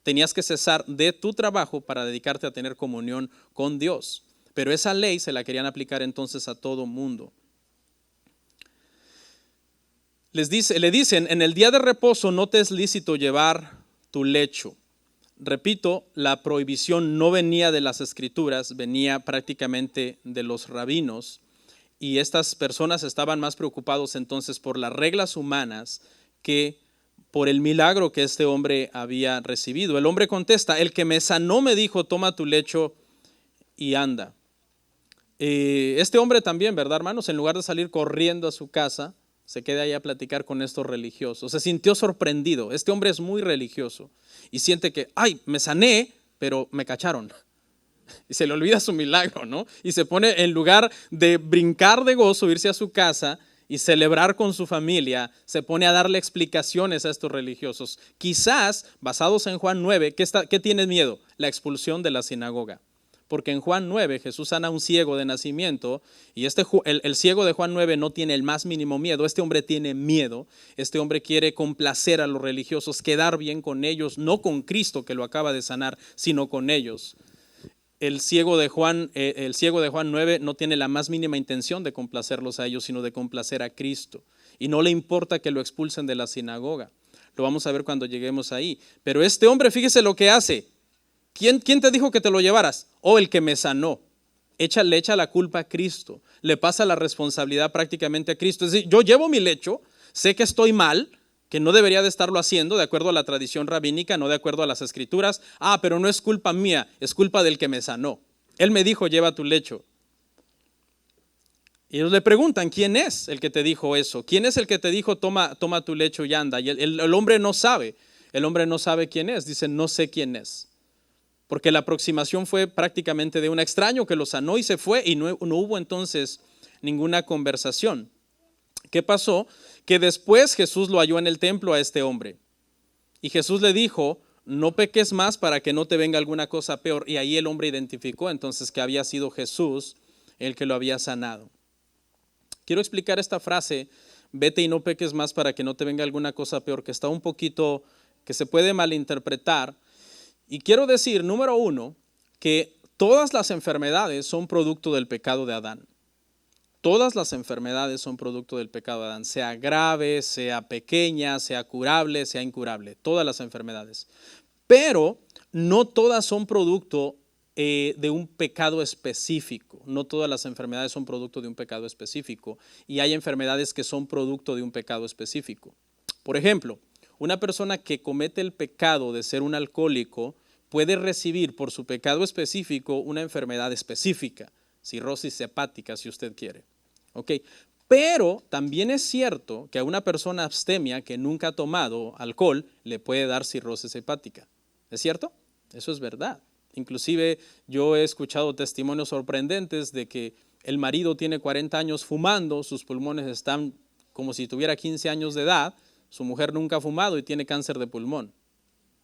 Tenías que cesar de tu trabajo para dedicarte a tener comunión con Dios. Pero esa ley se la querían aplicar entonces a todo mundo. Le dicen, en el día de reposo no te es lícito llevar tu lecho. Repito, la prohibición no venía de las escrituras, venía prácticamente de los rabinos. Y estas personas estaban más preocupados entonces por las reglas humanas que por el milagro que este hombre había recibido. El hombre contesta, el que me sanó me dijo, toma tu lecho y anda. Este hombre también, ¿verdad, hermanos? En lugar de salir corriendo a su casa, se queda ahí a platicar con estos religiosos. Se sintió sorprendido. Este hombre es muy religioso y siente que, ay, me sané, pero me cacharon. Y se le olvida su milagro, ¿no? Y se pone, en lugar de brincar de gozo, irse a su casa y celebrar con su familia, se pone a darle explicaciones a estos religiosos. Quizás, basados en Juan 9, ¿qué tiene miedo? La expulsión de la sinagoga. Porque en Juan 9 Jesús sana a un ciego de nacimiento y el ciego de Juan 9 no tiene el más mínimo miedo. Este hombre tiene miedo. Este hombre quiere complacer a los religiosos, quedar bien con ellos, no con Cristo que lo acaba de sanar, sino con ellos. El ciego de Juan 9 no tiene la más mínima intención de complacerlos a ellos, sino de complacer a Cristo. Y no le importa que lo expulsen de la sinagoga. Lo vamos a ver cuando lleguemos ahí. Pero este hombre, fíjese lo que hace. ¿Quién te dijo que te lo llevaras? El que me sanó. Le echa la culpa a Cristo. Le pasa la responsabilidad prácticamente a Cristo. Es decir, yo llevo mi lecho, sé que estoy mal, que no debería de estarlo haciendo de acuerdo a la tradición rabínica, no de acuerdo a las escrituras. Pero no es culpa mía, es culpa del que me sanó. Él me dijo, lleva tu lecho. Y ellos le preguntan, ¿quién es el que te dijo eso? ¿Quién es el que te dijo, toma tu lecho y anda? Y el hombre no sabe. El hombre no sabe quién es. Dice, no sé quién es. Porque la aproximación fue prácticamente de un extraño que lo sanó y se fue y no hubo entonces ninguna conversación. ¿Qué pasó? Que después Jesús lo halló en el templo a este hombre. Y Jesús le dijo, no peques más para que no te venga alguna cosa peor. Y ahí el hombre identificó entonces que había sido Jesús el que lo había sanado. Quiero explicar esta frase, vete y no peques más para que no te venga alguna cosa peor, que está un poquito, que se puede malinterpretar. Y quiero decir, número uno, que todas las enfermedades son producto del pecado de Adán. Todas las enfermedades son producto del pecado de Adán, sea grave, sea pequeña, sea curable, sea incurable, todas las enfermedades. Pero no todas son producto de un pecado específico. No todas las enfermedades son producto de un pecado específico y hay enfermedades que son producto de un pecado específico. Por ejemplo, una persona que comete el pecado de ser un alcohólico puede recibir por su pecado específico una enfermedad específica, cirrosis hepática si usted quiere. ¿Okay? Pero también es cierto que a una persona abstemia que nunca ha tomado alcohol le puede dar cirrosis hepática. ¿Es cierto? Eso es verdad. Inclusive yo he escuchado testimonios sorprendentes de que el marido tiene 40 años fumando, sus pulmones están como si tuviera 15 años de edad, su mujer nunca ha fumado y tiene cáncer de pulmón.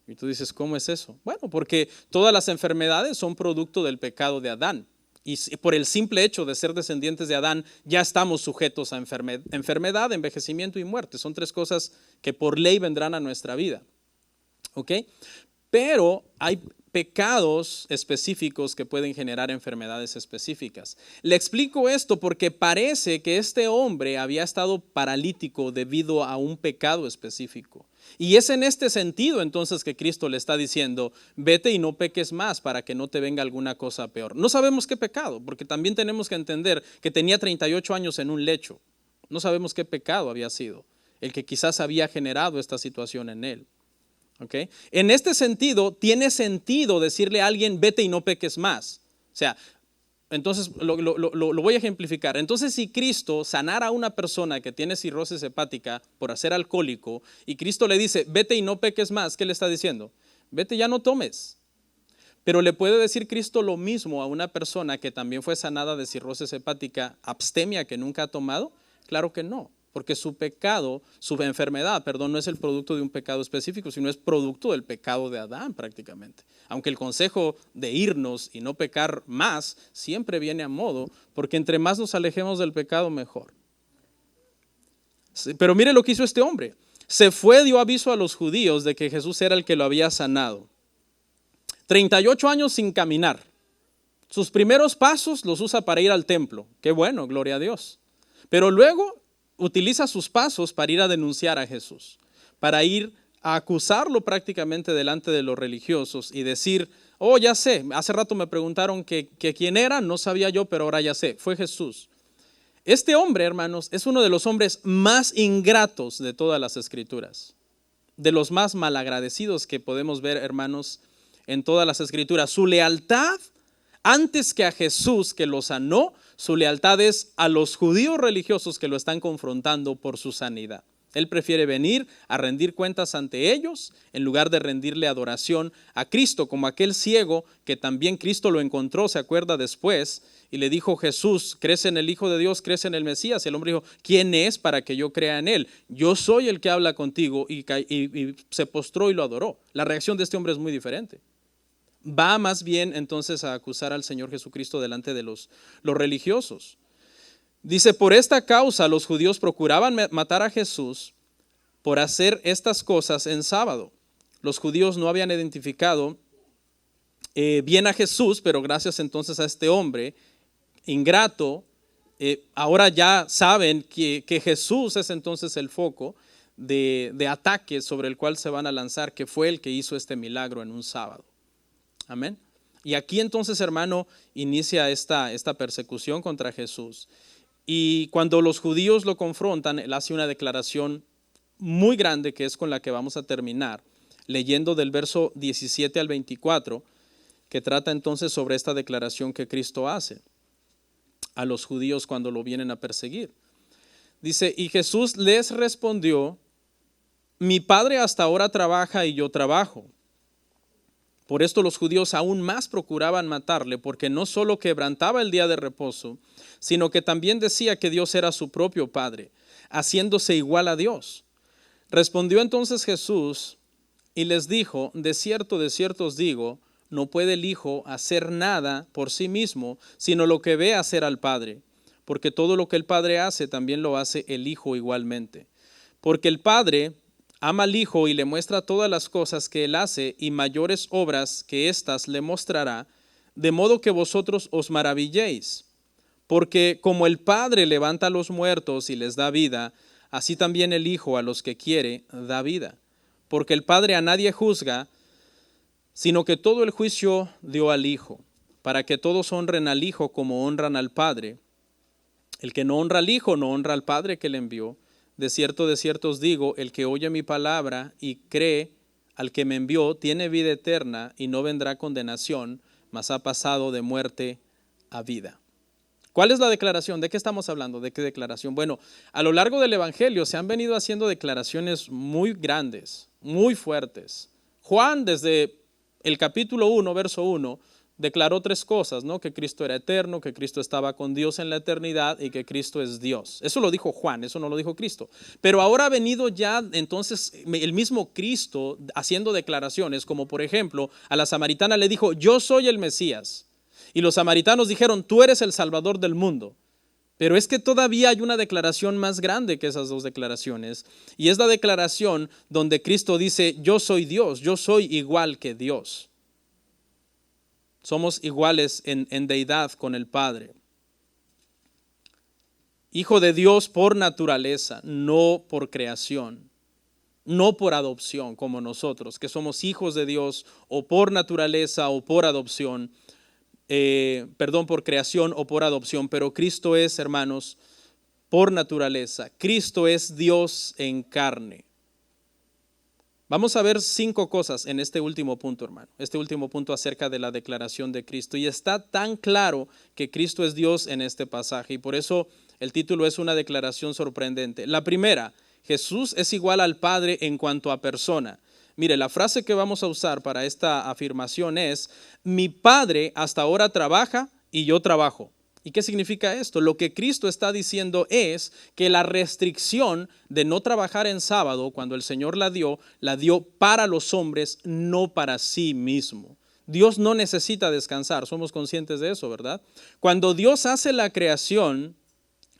Y tú dices, ¿cómo es eso? Bueno, porque todas las enfermedades son producto del pecado de Adán. Y por el simple hecho de ser descendientes de Adán, ya estamos sujetos a enfermedad, envejecimiento y muerte. Son 3 cosas que por ley vendrán a nuestra vida. ¿Ok? Pero hay pecados específicos que pueden generar enfermedades específicas. Le explico esto porque parece que este hombre había estado paralítico debido a un pecado específico. Y es en este sentido entonces que Cristo le está diciendo, vete y no peques más para que no te venga alguna cosa peor. No sabemos qué pecado, porque también tenemos que entender que tenía 38 años en un lecho. No sabemos qué pecado había sido, el que quizás había generado esta situación en él. ¿Okay? En este sentido, tiene sentido decirle a alguien, vete y no peques más. O sea, entonces lo voy a ejemplificar. Entonces, si Cristo sanara a una persona que tiene cirrosis hepática por ser alcohólico, y Cristo le dice, vete y no peques más, ¿qué le está diciendo? Vete, ya no tomes. Pero ¿le puede decir Cristo lo mismo a una persona que también fue sanada de cirrosis hepática, abstemia, que nunca ha tomado? Claro que no. Porque su enfermedad, no es el producto de un pecado específico, sino es producto del pecado de Adán prácticamente. Aunque el consejo de irnos y no pecar más siempre viene a modo, porque entre más nos alejemos del pecado, mejor. Pero mire lo que hizo este hombre. Se fue, dio aviso a los judíos de que Jesús era el que lo había sanado. 38 años sin caminar. Sus primeros pasos los usa para ir al templo. Qué bueno, gloria a Dios. Pero luego utiliza sus pasos para ir a denunciar a Jesús, para ir a acusarlo prácticamente delante de los religiosos y decir, oh, ya sé, hace rato me preguntaron que quién era, no sabía yo, pero ahora ya sé, fue Jesús. Este hombre, hermanos, es uno de los hombres más ingratos de todas las Escrituras, de los más malagradecidos que podemos ver, hermanos, en todas las Escrituras. Su lealtad, antes que a Jesús que lo sanó, su lealtad es a los judíos religiosos que lo están confrontando por su sanidad. Él prefiere venir a rendir cuentas ante ellos en lugar de rendirle adoración a Cristo, como aquel ciego que también Cristo lo encontró, se acuerda después, y le dijo Jesús, ¿crees en el Hijo de Dios, crees en el Mesías? Y el hombre dijo, ¿quién es para que yo crea en él? Yo soy el que habla contigo, y se postró y lo adoró. La reacción de este hombre es muy diferente. Va más bien entonces a acusar al Señor Jesucristo delante de los religiosos. Dice, por esta causa los judíos procuraban matar a Jesús por hacer estas cosas en sábado. Los judíos no habían identificado bien a Jesús, pero gracias entonces a este hombre ingrato, ahora ya saben que Jesús es entonces el foco de ataque sobre el cual se van a lanzar, que fue el que hizo este milagro en un sábado. Amén. Y aquí entonces, hermano, inicia esta persecución contra Jesús. Y cuando los judíos lo confrontan, él hace una declaración muy grande que es con la que vamos a terminar, leyendo del verso 17 al 24, que trata entonces sobre esta declaración que Cristo hace a los judíos cuando lo vienen a perseguir. Dice, y Jesús les respondió, mi Padre hasta ahora trabaja y yo trabajo. Por esto los judíos aún más procuraban matarle, porque no solo quebrantaba el día de reposo, sino que también decía que Dios era su propio Padre, haciéndose igual a Dios. Respondió entonces Jesús y les dijo, de cierto os digo, no puede el Hijo hacer nada por sí mismo, sino lo que ve hacer al Padre, porque todo lo que el Padre hace, también lo hace el Hijo igualmente. Porque el Padre ama al Hijo y le muestra todas las cosas que Él hace, y mayores obras que éstas le mostrará, de modo que vosotros os maravilléis. Porque como el Padre levanta a los muertos y les da vida, así también el Hijo a los que quiere da vida. Porque el Padre a nadie juzga, sino que todo el juicio dio al Hijo, para que todos honren al Hijo como honran al Padre. El que no honra al Hijo no honra al Padre que le envió. De cierto os digo, el que oye mi palabra y cree al que me envió, tiene vida eterna y no vendrá condenación, mas ha pasado de muerte a vida. ¿Cuál es la declaración? ¿De qué estamos hablando? ¿De qué declaración? Bueno, a lo largo del Evangelio se han venido haciendo declaraciones muy grandes, muy fuertes. Juan, desde el capítulo 1, verso 1, declaró tres cosas, ¿no? Que Cristo era eterno, que Cristo estaba con Dios en la eternidad y que Cristo es Dios. Eso lo dijo Juan, eso no lo dijo Cristo. Pero ahora ha venido ya entonces el mismo Cristo haciendo declaraciones, como por ejemplo a la samaritana le dijo, yo soy el Mesías. Y los samaritanos dijeron, tú eres el Salvador del mundo. Pero es que todavía hay una declaración más grande que esas dos declaraciones. Y es la declaración donde Cristo dice, yo soy Dios, yo soy igual que Dios. Somos iguales en deidad con el Padre. Hijo de Dios por naturaleza, no por creación, no por adopción como nosotros, que somos hijos de Dios o por naturaleza o por adopción, por creación o por adopción, pero Cristo es, hermanos, por naturaleza. Cristo es Dios en carne. Vamos a ver 5 cosas en este último punto, hermano. Este último punto acerca de la declaración de Cristo. Y está tan claro que Cristo es Dios en este pasaje. Y por eso el título es una declaración sorprendente. La primera, Jesús es igual al Padre en cuanto a persona. Mire, la frase que vamos a usar para esta afirmación es, mi Padre hasta ahora trabaja y yo trabajo. ¿Y qué significa esto? Lo que Cristo está diciendo es que la restricción de no trabajar en sábado, cuando el Señor la dio para los hombres, no para sí mismo. Dios no necesita descansar, somos conscientes de eso, ¿verdad? Cuando Dios hace la creación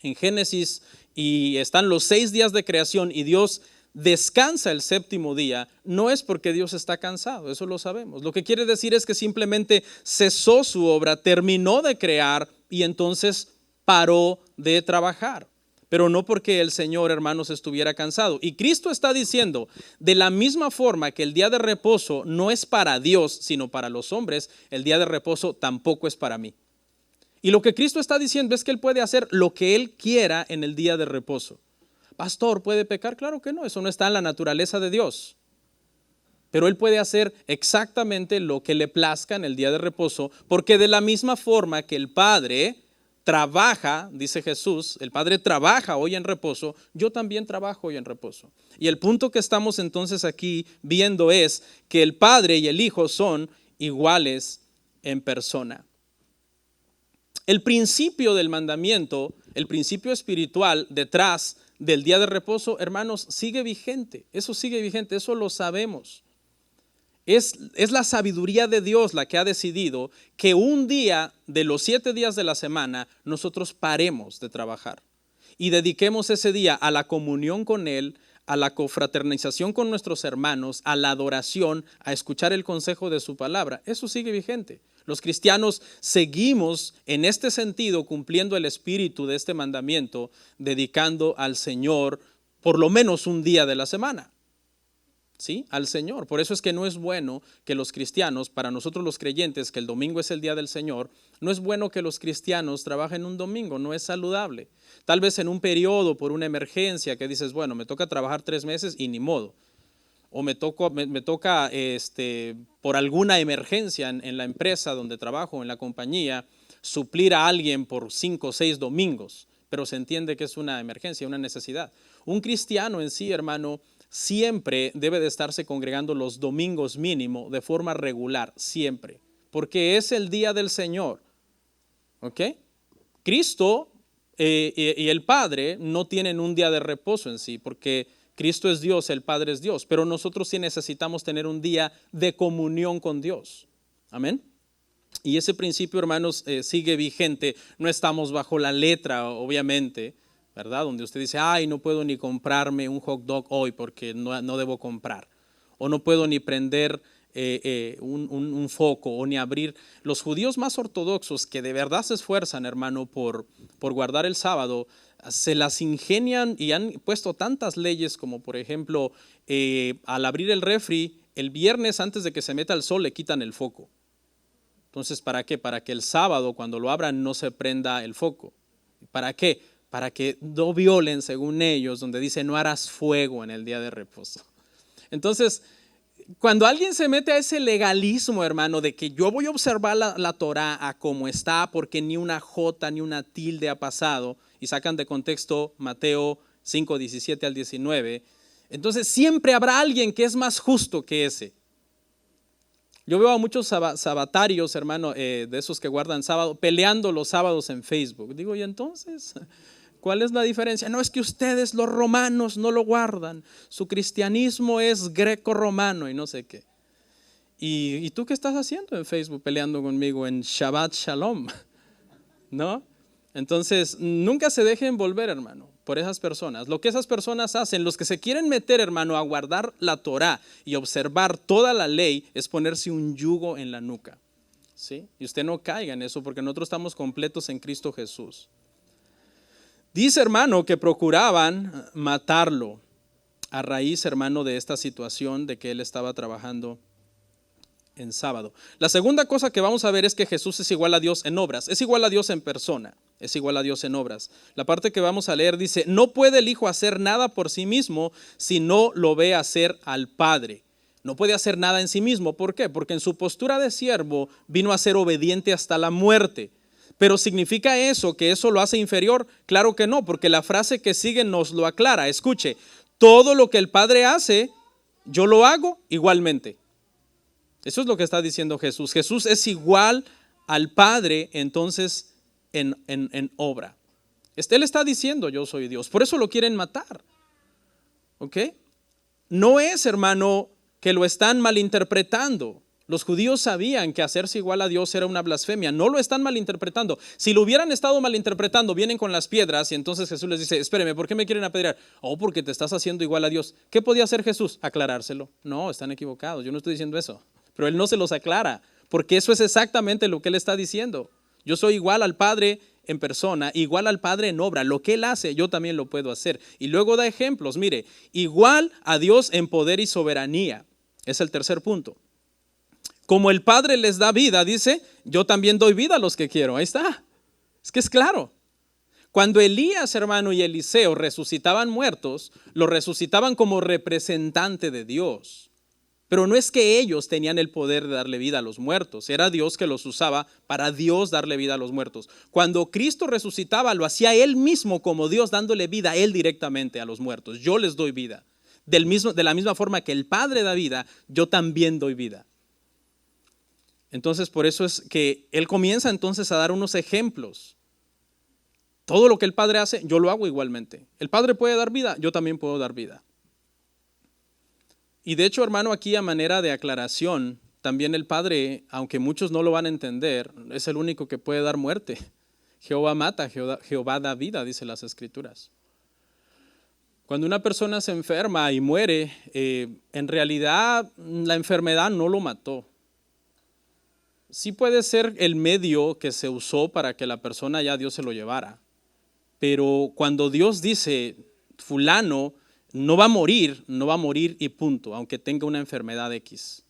en Génesis y están los 6 días de creación y Dios descansa el séptimo día, no es porque Dios está cansado, eso lo sabemos. Lo que quiere decir es que simplemente cesó su obra, terminó de crear y entonces paró de trabajar. Pero no porque el Señor, hermanos, estuviera cansado. Y Cristo está diciendo, de la misma forma que el día de reposo no es para Dios, sino para los hombres, el día de reposo tampoco es para mí. Y lo que Cristo está diciendo es que Él puede hacer lo que Él quiera en el día de reposo. Pastor, ¿puede pecar? Claro que no, eso no está en la naturaleza de Dios. Pero Él puede hacer exactamente lo que le plazca en el día de reposo, porque de la misma forma que el Padre trabaja, dice Jesús, el Padre trabaja hoy en reposo, yo también trabajo hoy en reposo. Y el punto que estamos entonces aquí viendo es que el Padre y el Hijo son iguales en persona. El principio del mandamiento, el principio espiritual detrás del día de reposo, hermanos, sigue vigente. Eso sigue vigente, eso lo sabemos. Es la sabiduría de Dios la que ha decidido que un día de los 7 días de la semana nosotros paremos de trabajar y dediquemos ese día a la comunión con Él, a la confraternización con nuestros hermanos, a la adoración, a escuchar el consejo de su palabra. Eso sigue vigente. Los cristianos seguimos en este sentido cumpliendo el espíritu de este mandamiento, dedicando al Señor por lo menos un día de la semana. ¿Sí? Al Señor. Por eso es que no es bueno que los cristianos, para nosotros los creyentes, que el domingo es el día del Señor, no es bueno que los cristianos trabajen un domingo, no es saludable. Tal vez en un periodo, por una emergencia, que dices, bueno, me toca trabajar 3 meses y ni modo. O me toca por alguna emergencia en la empresa donde trabajo, en la compañía, suplir a alguien por 5 o 6 domingos, pero se entiende que es una emergencia, una necesidad. Un cristiano en sí, hermano, siempre debe de estarse congregando los domingos mínimo de forma regular, siempre, porque es el día del Señor. ¿Ok? Cristo y el Padre no tienen un día de reposo en sí, porque Cristo es Dios, el Padre es Dios, pero nosotros sí necesitamos tener un día de comunión con Dios. Amén. Y ese principio, hermanos, sigue vigente. No estamos bajo la letra, obviamente, ¿verdad? Donde usted dice, ay, no puedo ni comprarme un hot dog hoy porque no debo comprar. O no puedo ni prender un foco o ni abrir. Los judíos más ortodoxos que de verdad se esfuerzan, hermano, por guardar el sábado, se las ingenian y han puesto tantas leyes como, por ejemplo, al abrir el refri, el viernes antes de que se meta el sol le quitan el foco. Entonces, ¿para qué? Para que el sábado, cuando lo abran, no se prenda el foco. ¿Para qué? Para que no violen, según ellos, donde dice no harás fuego en el día de reposo. Entonces, cuando alguien se mete a ese legalismo, hermano, de que yo voy a observar la Torá a como está, porque ni una jota ni una tilde ha pasado, y sacan de contexto Mateo 5, 17 al 19, entonces siempre habrá alguien que es más justo que ese. Yo veo a muchos sabatarios, hermano, de esos que guardan sábado, peleando los sábados en Facebook. Digo, ¿y entonces cuál es la diferencia? No, es que ustedes los romanos no lo guardan. Su cristianismo es greco-romano y no sé qué. ¿Y tú qué estás haciendo en Facebook peleando conmigo en Shabbat Shalom? ¿No? Entonces, nunca se deje envolver, hermano, por esas personas. Lo que esas personas hacen, los que se quieren meter, hermano, a guardar la Torá y observar toda la ley, es ponerse un yugo en la nuca. ¿Sí? Y usted no caiga en eso, porque nosotros estamos completos en Cristo Jesús. Dice, hermano, que procuraban matarlo a raíz, hermano, de esta situación de que él estaba trabajando en sábado. La segunda cosa que vamos a ver es que Jesús es igual a Dios en obras, es igual a Dios en persona, es igual a Dios en obras. La parte que vamos a leer dice, no puede el Hijo hacer nada por sí mismo si no lo ve hacer al Padre. No puede hacer nada en sí mismo. ¿Por qué? Porque en su postura de siervo vino a ser obediente hasta la muerte. Pero ¿significa eso que eso lo hace inferior? Claro que no, porque la frase que sigue nos lo aclara. Escuche, todo lo que el Padre hace, yo lo hago igualmente. Eso es lo que está diciendo Jesús. Jesús es igual al Padre, entonces, en obra. Él está diciendo, yo soy Dios. Por eso lo quieren matar. ¿Ok? No es, hermano, que lo están malinterpretando. Los judíos sabían que hacerse igual a Dios era una blasfemia. No lo están malinterpretando. Si lo hubieran estado malinterpretando, vienen con las piedras y entonces Jesús les dice, espéreme, ¿por qué me quieren apedrear? Oh, porque te estás haciendo igual a Dios. ¿Qué podía hacer Jesús? Aclarárselo. No, están equivocados. Yo no estoy diciendo eso. Pero él no se los aclara, porque eso es exactamente lo que él está diciendo. Yo soy igual al Padre en persona, igual al Padre en obra. Lo que él hace, yo también lo puedo hacer. Y luego da ejemplos. Mire, igual a Dios en poder y soberanía. Es el tercer punto. Como el Padre les da vida, dice, yo también doy vida a los que quiero. Ahí está. Es que es claro. Cuando Elías, hermano, y Eliseo resucitaban muertos, los resucitaban como representante de Dios. Pero no es que ellos tenían el poder de darle vida a los muertos, era Dios que los usaba para Dios darle vida a los muertos. Cuando Cristo resucitaba, lo hacía Él mismo como Dios, dándole vida a Él directamente a los muertos. Yo les doy vida. De la misma forma que el Padre da vida, yo también doy vida. Entonces, por eso es que Él comienza entonces a dar unos ejemplos. Todo lo que el Padre hace, yo lo hago igualmente. El Padre puede dar vida, yo también puedo dar vida. Y de hecho, hermano, aquí a manera de aclaración, también el Padre, aunque muchos no lo van a entender, es el único que puede dar muerte. Jehová mata, Jehová da vida, dice las Escrituras. Cuando una persona se enferma y muere, en realidad la enfermedad no lo mató. Sí puede ser el medio que se usó para que la persona ya Dios se lo llevara. Pero cuando Dios dice, fulano no va a morir y punto, aunque tenga una enfermedad X.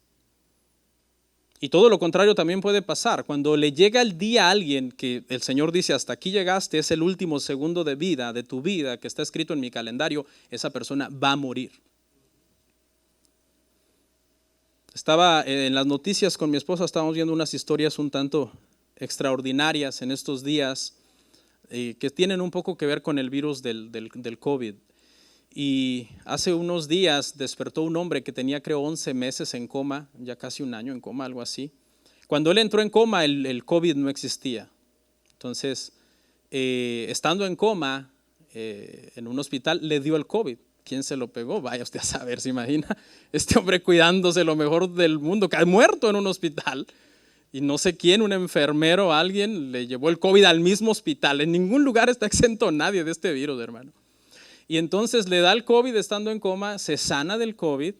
Y todo lo contrario también puede pasar. Cuando le llega el día a alguien que el Señor dice, hasta aquí llegaste, es el último segundo de vida, de tu vida, que está escrito en mi calendario, esa persona va a morir. Estaba en las noticias con mi esposa, estábamos viendo unas historias un tanto extraordinarias en estos días, que tienen un poco que ver con el virus del COVID. Y hace unos días despertó un hombre que tenía, creo, 11 meses en coma, ya casi un año en coma, algo así. Cuando él entró en coma, el COVID no existía. Entonces, estando en coma, en un hospital, le dio el COVID. ¿Quién se lo pegó? Vaya usted a saber, ¿se imagina? Este hombre cuidándose lo mejor del mundo, que ha muerto en un hospital. Y no sé quién, un enfermero, alguien, le llevó el COVID al mismo hospital. En ningún lugar está exento nadie de este virus, hermano. Y entonces le da el COVID estando en coma, se sana del COVID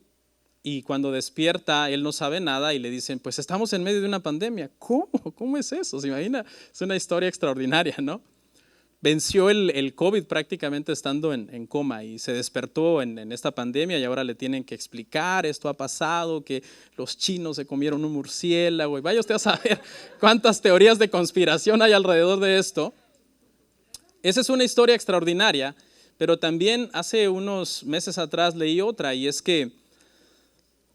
y cuando despierta él no sabe nada y le dicen, pues estamos en medio de una pandemia. ¿Cómo? ¿Cómo es eso? ¿Se imagina? Es una historia extraordinaria, ¿no? Venció el COVID prácticamente estando en coma y se despertó en esta pandemia y ahora le tienen que explicar, esto ha pasado, que los chinos se comieron un murciélago y vaya usted a saber cuántas teorías de conspiración hay alrededor de esto. Esa es una historia extraordinaria. Pero también hace unos meses atrás leí otra y es que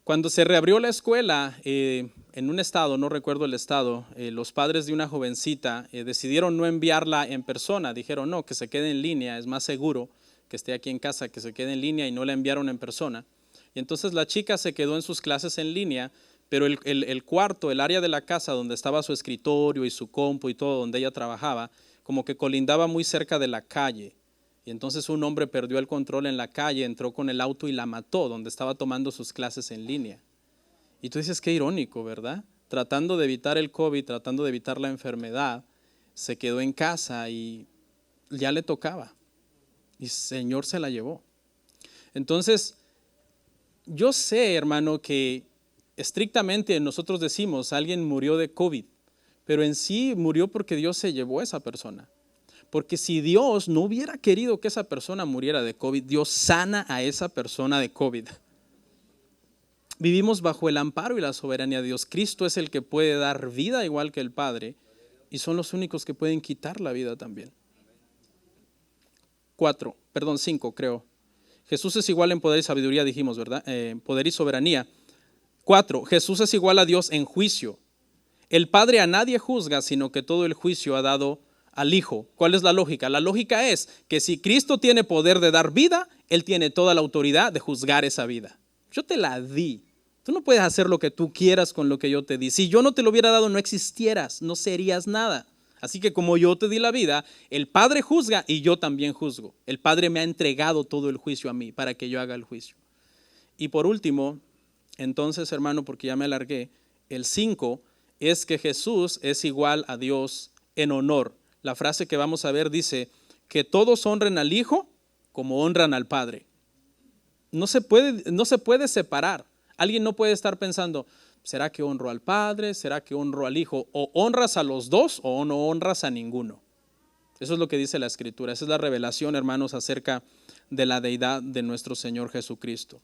cuando se reabrió la escuela en un estado, no recuerdo el estado, los padres de una jovencita decidieron no enviarla en persona, dijeron no, que se quede en línea, es más seguro que esté aquí en casa, que se quede en línea y no la enviaron en persona. Y entonces la chica se quedó en sus clases en línea, pero el cuarto, el área de la casa donde estaba su escritorio y su compu y todo, donde ella trabajaba, como que colindaba muy cerca de la calle. Y entonces un hombre perdió el control en la calle, entró con el auto y la mató, donde estaba tomando sus clases en línea. Y tú dices, qué irónico, ¿verdad? Tratando de evitar el COVID, tratando de evitar la enfermedad, se quedó en casa y ya le tocaba. Y el Señor se la llevó. Entonces, yo sé, hermano, que estrictamente nosotros decimos, alguien murió de COVID, pero en sí murió porque Dios se llevó a esa persona. Porque si Dios no hubiera querido que esa persona muriera de COVID, Dios sana a esa persona de COVID. Vivimos bajo el amparo y la soberanía de Dios. Cristo es el que puede dar vida igual que el Padre y son los únicos que pueden quitar la vida también. 5 creo. Jesús es igual en poder y sabiduría, dijimos, ¿verdad? Poder y soberanía. 4, Jesús es igual a Dios en juicio. El Padre a nadie juzga, sino que todo el juicio ha dado al Hijo. ¿Cuál es la lógica? La lógica es que si Cristo tiene poder de dar vida, Él tiene toda la autoridad de juzgar esa vida. Yo te la di. Tú no puedes hacer lo que tú quieras con lo que yo te di. Si yo no te lo hubiera dado, no existieras, no serías nada. Así que como yo te di la vida, el Padre juzga y yo también juzgo. El Padre me ha entregado todo el juicio a mí para que yo haga el juicio. Y por último, entonces, hermano, porque ya me alargué, el 5 es que Jesús es igual a Dios en honor. La frase que vamos a ver dice que todos honren al Hijo como honran al Padre. No se puede separar. Alguien no puede estar pensando, ¿será que honro al Padre? ¿Será que honro al Hijo? O honras a los dos o no honras a ninguno. Eso es lo que dice la Escritura. Esa es la revelación, hermanos, acerca de la deidad de nuestro Señor Jesucristo.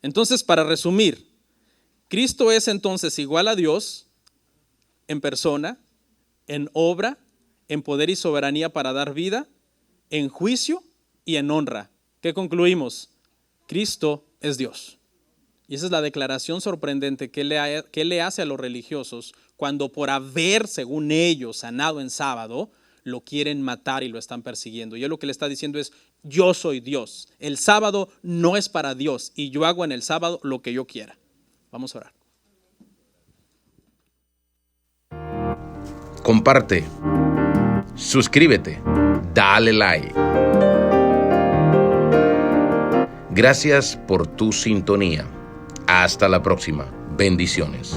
Entonces, para resumir, Cristo es entonces igual a Dios en persona, en obra, en poder y soberanía para dar vida, en juicio y en honra. ¿Qué concluimos? Cristo es Dios. Y esa es la declaración sorprendente que le hace a los religiosos cuando por haber, según ellos, sanado en sábado, lo quieren matar y lo están persiguiendo. Y él lo que le está diciendo es, yo soy Dios. El sábado no es para Dios y yo hago en el sábado lo que yo quiera. Vamos a orar. Comparte, suscríbete, dale like. Gracias por tu sintonía. Hasta la próxima. Bendiciones.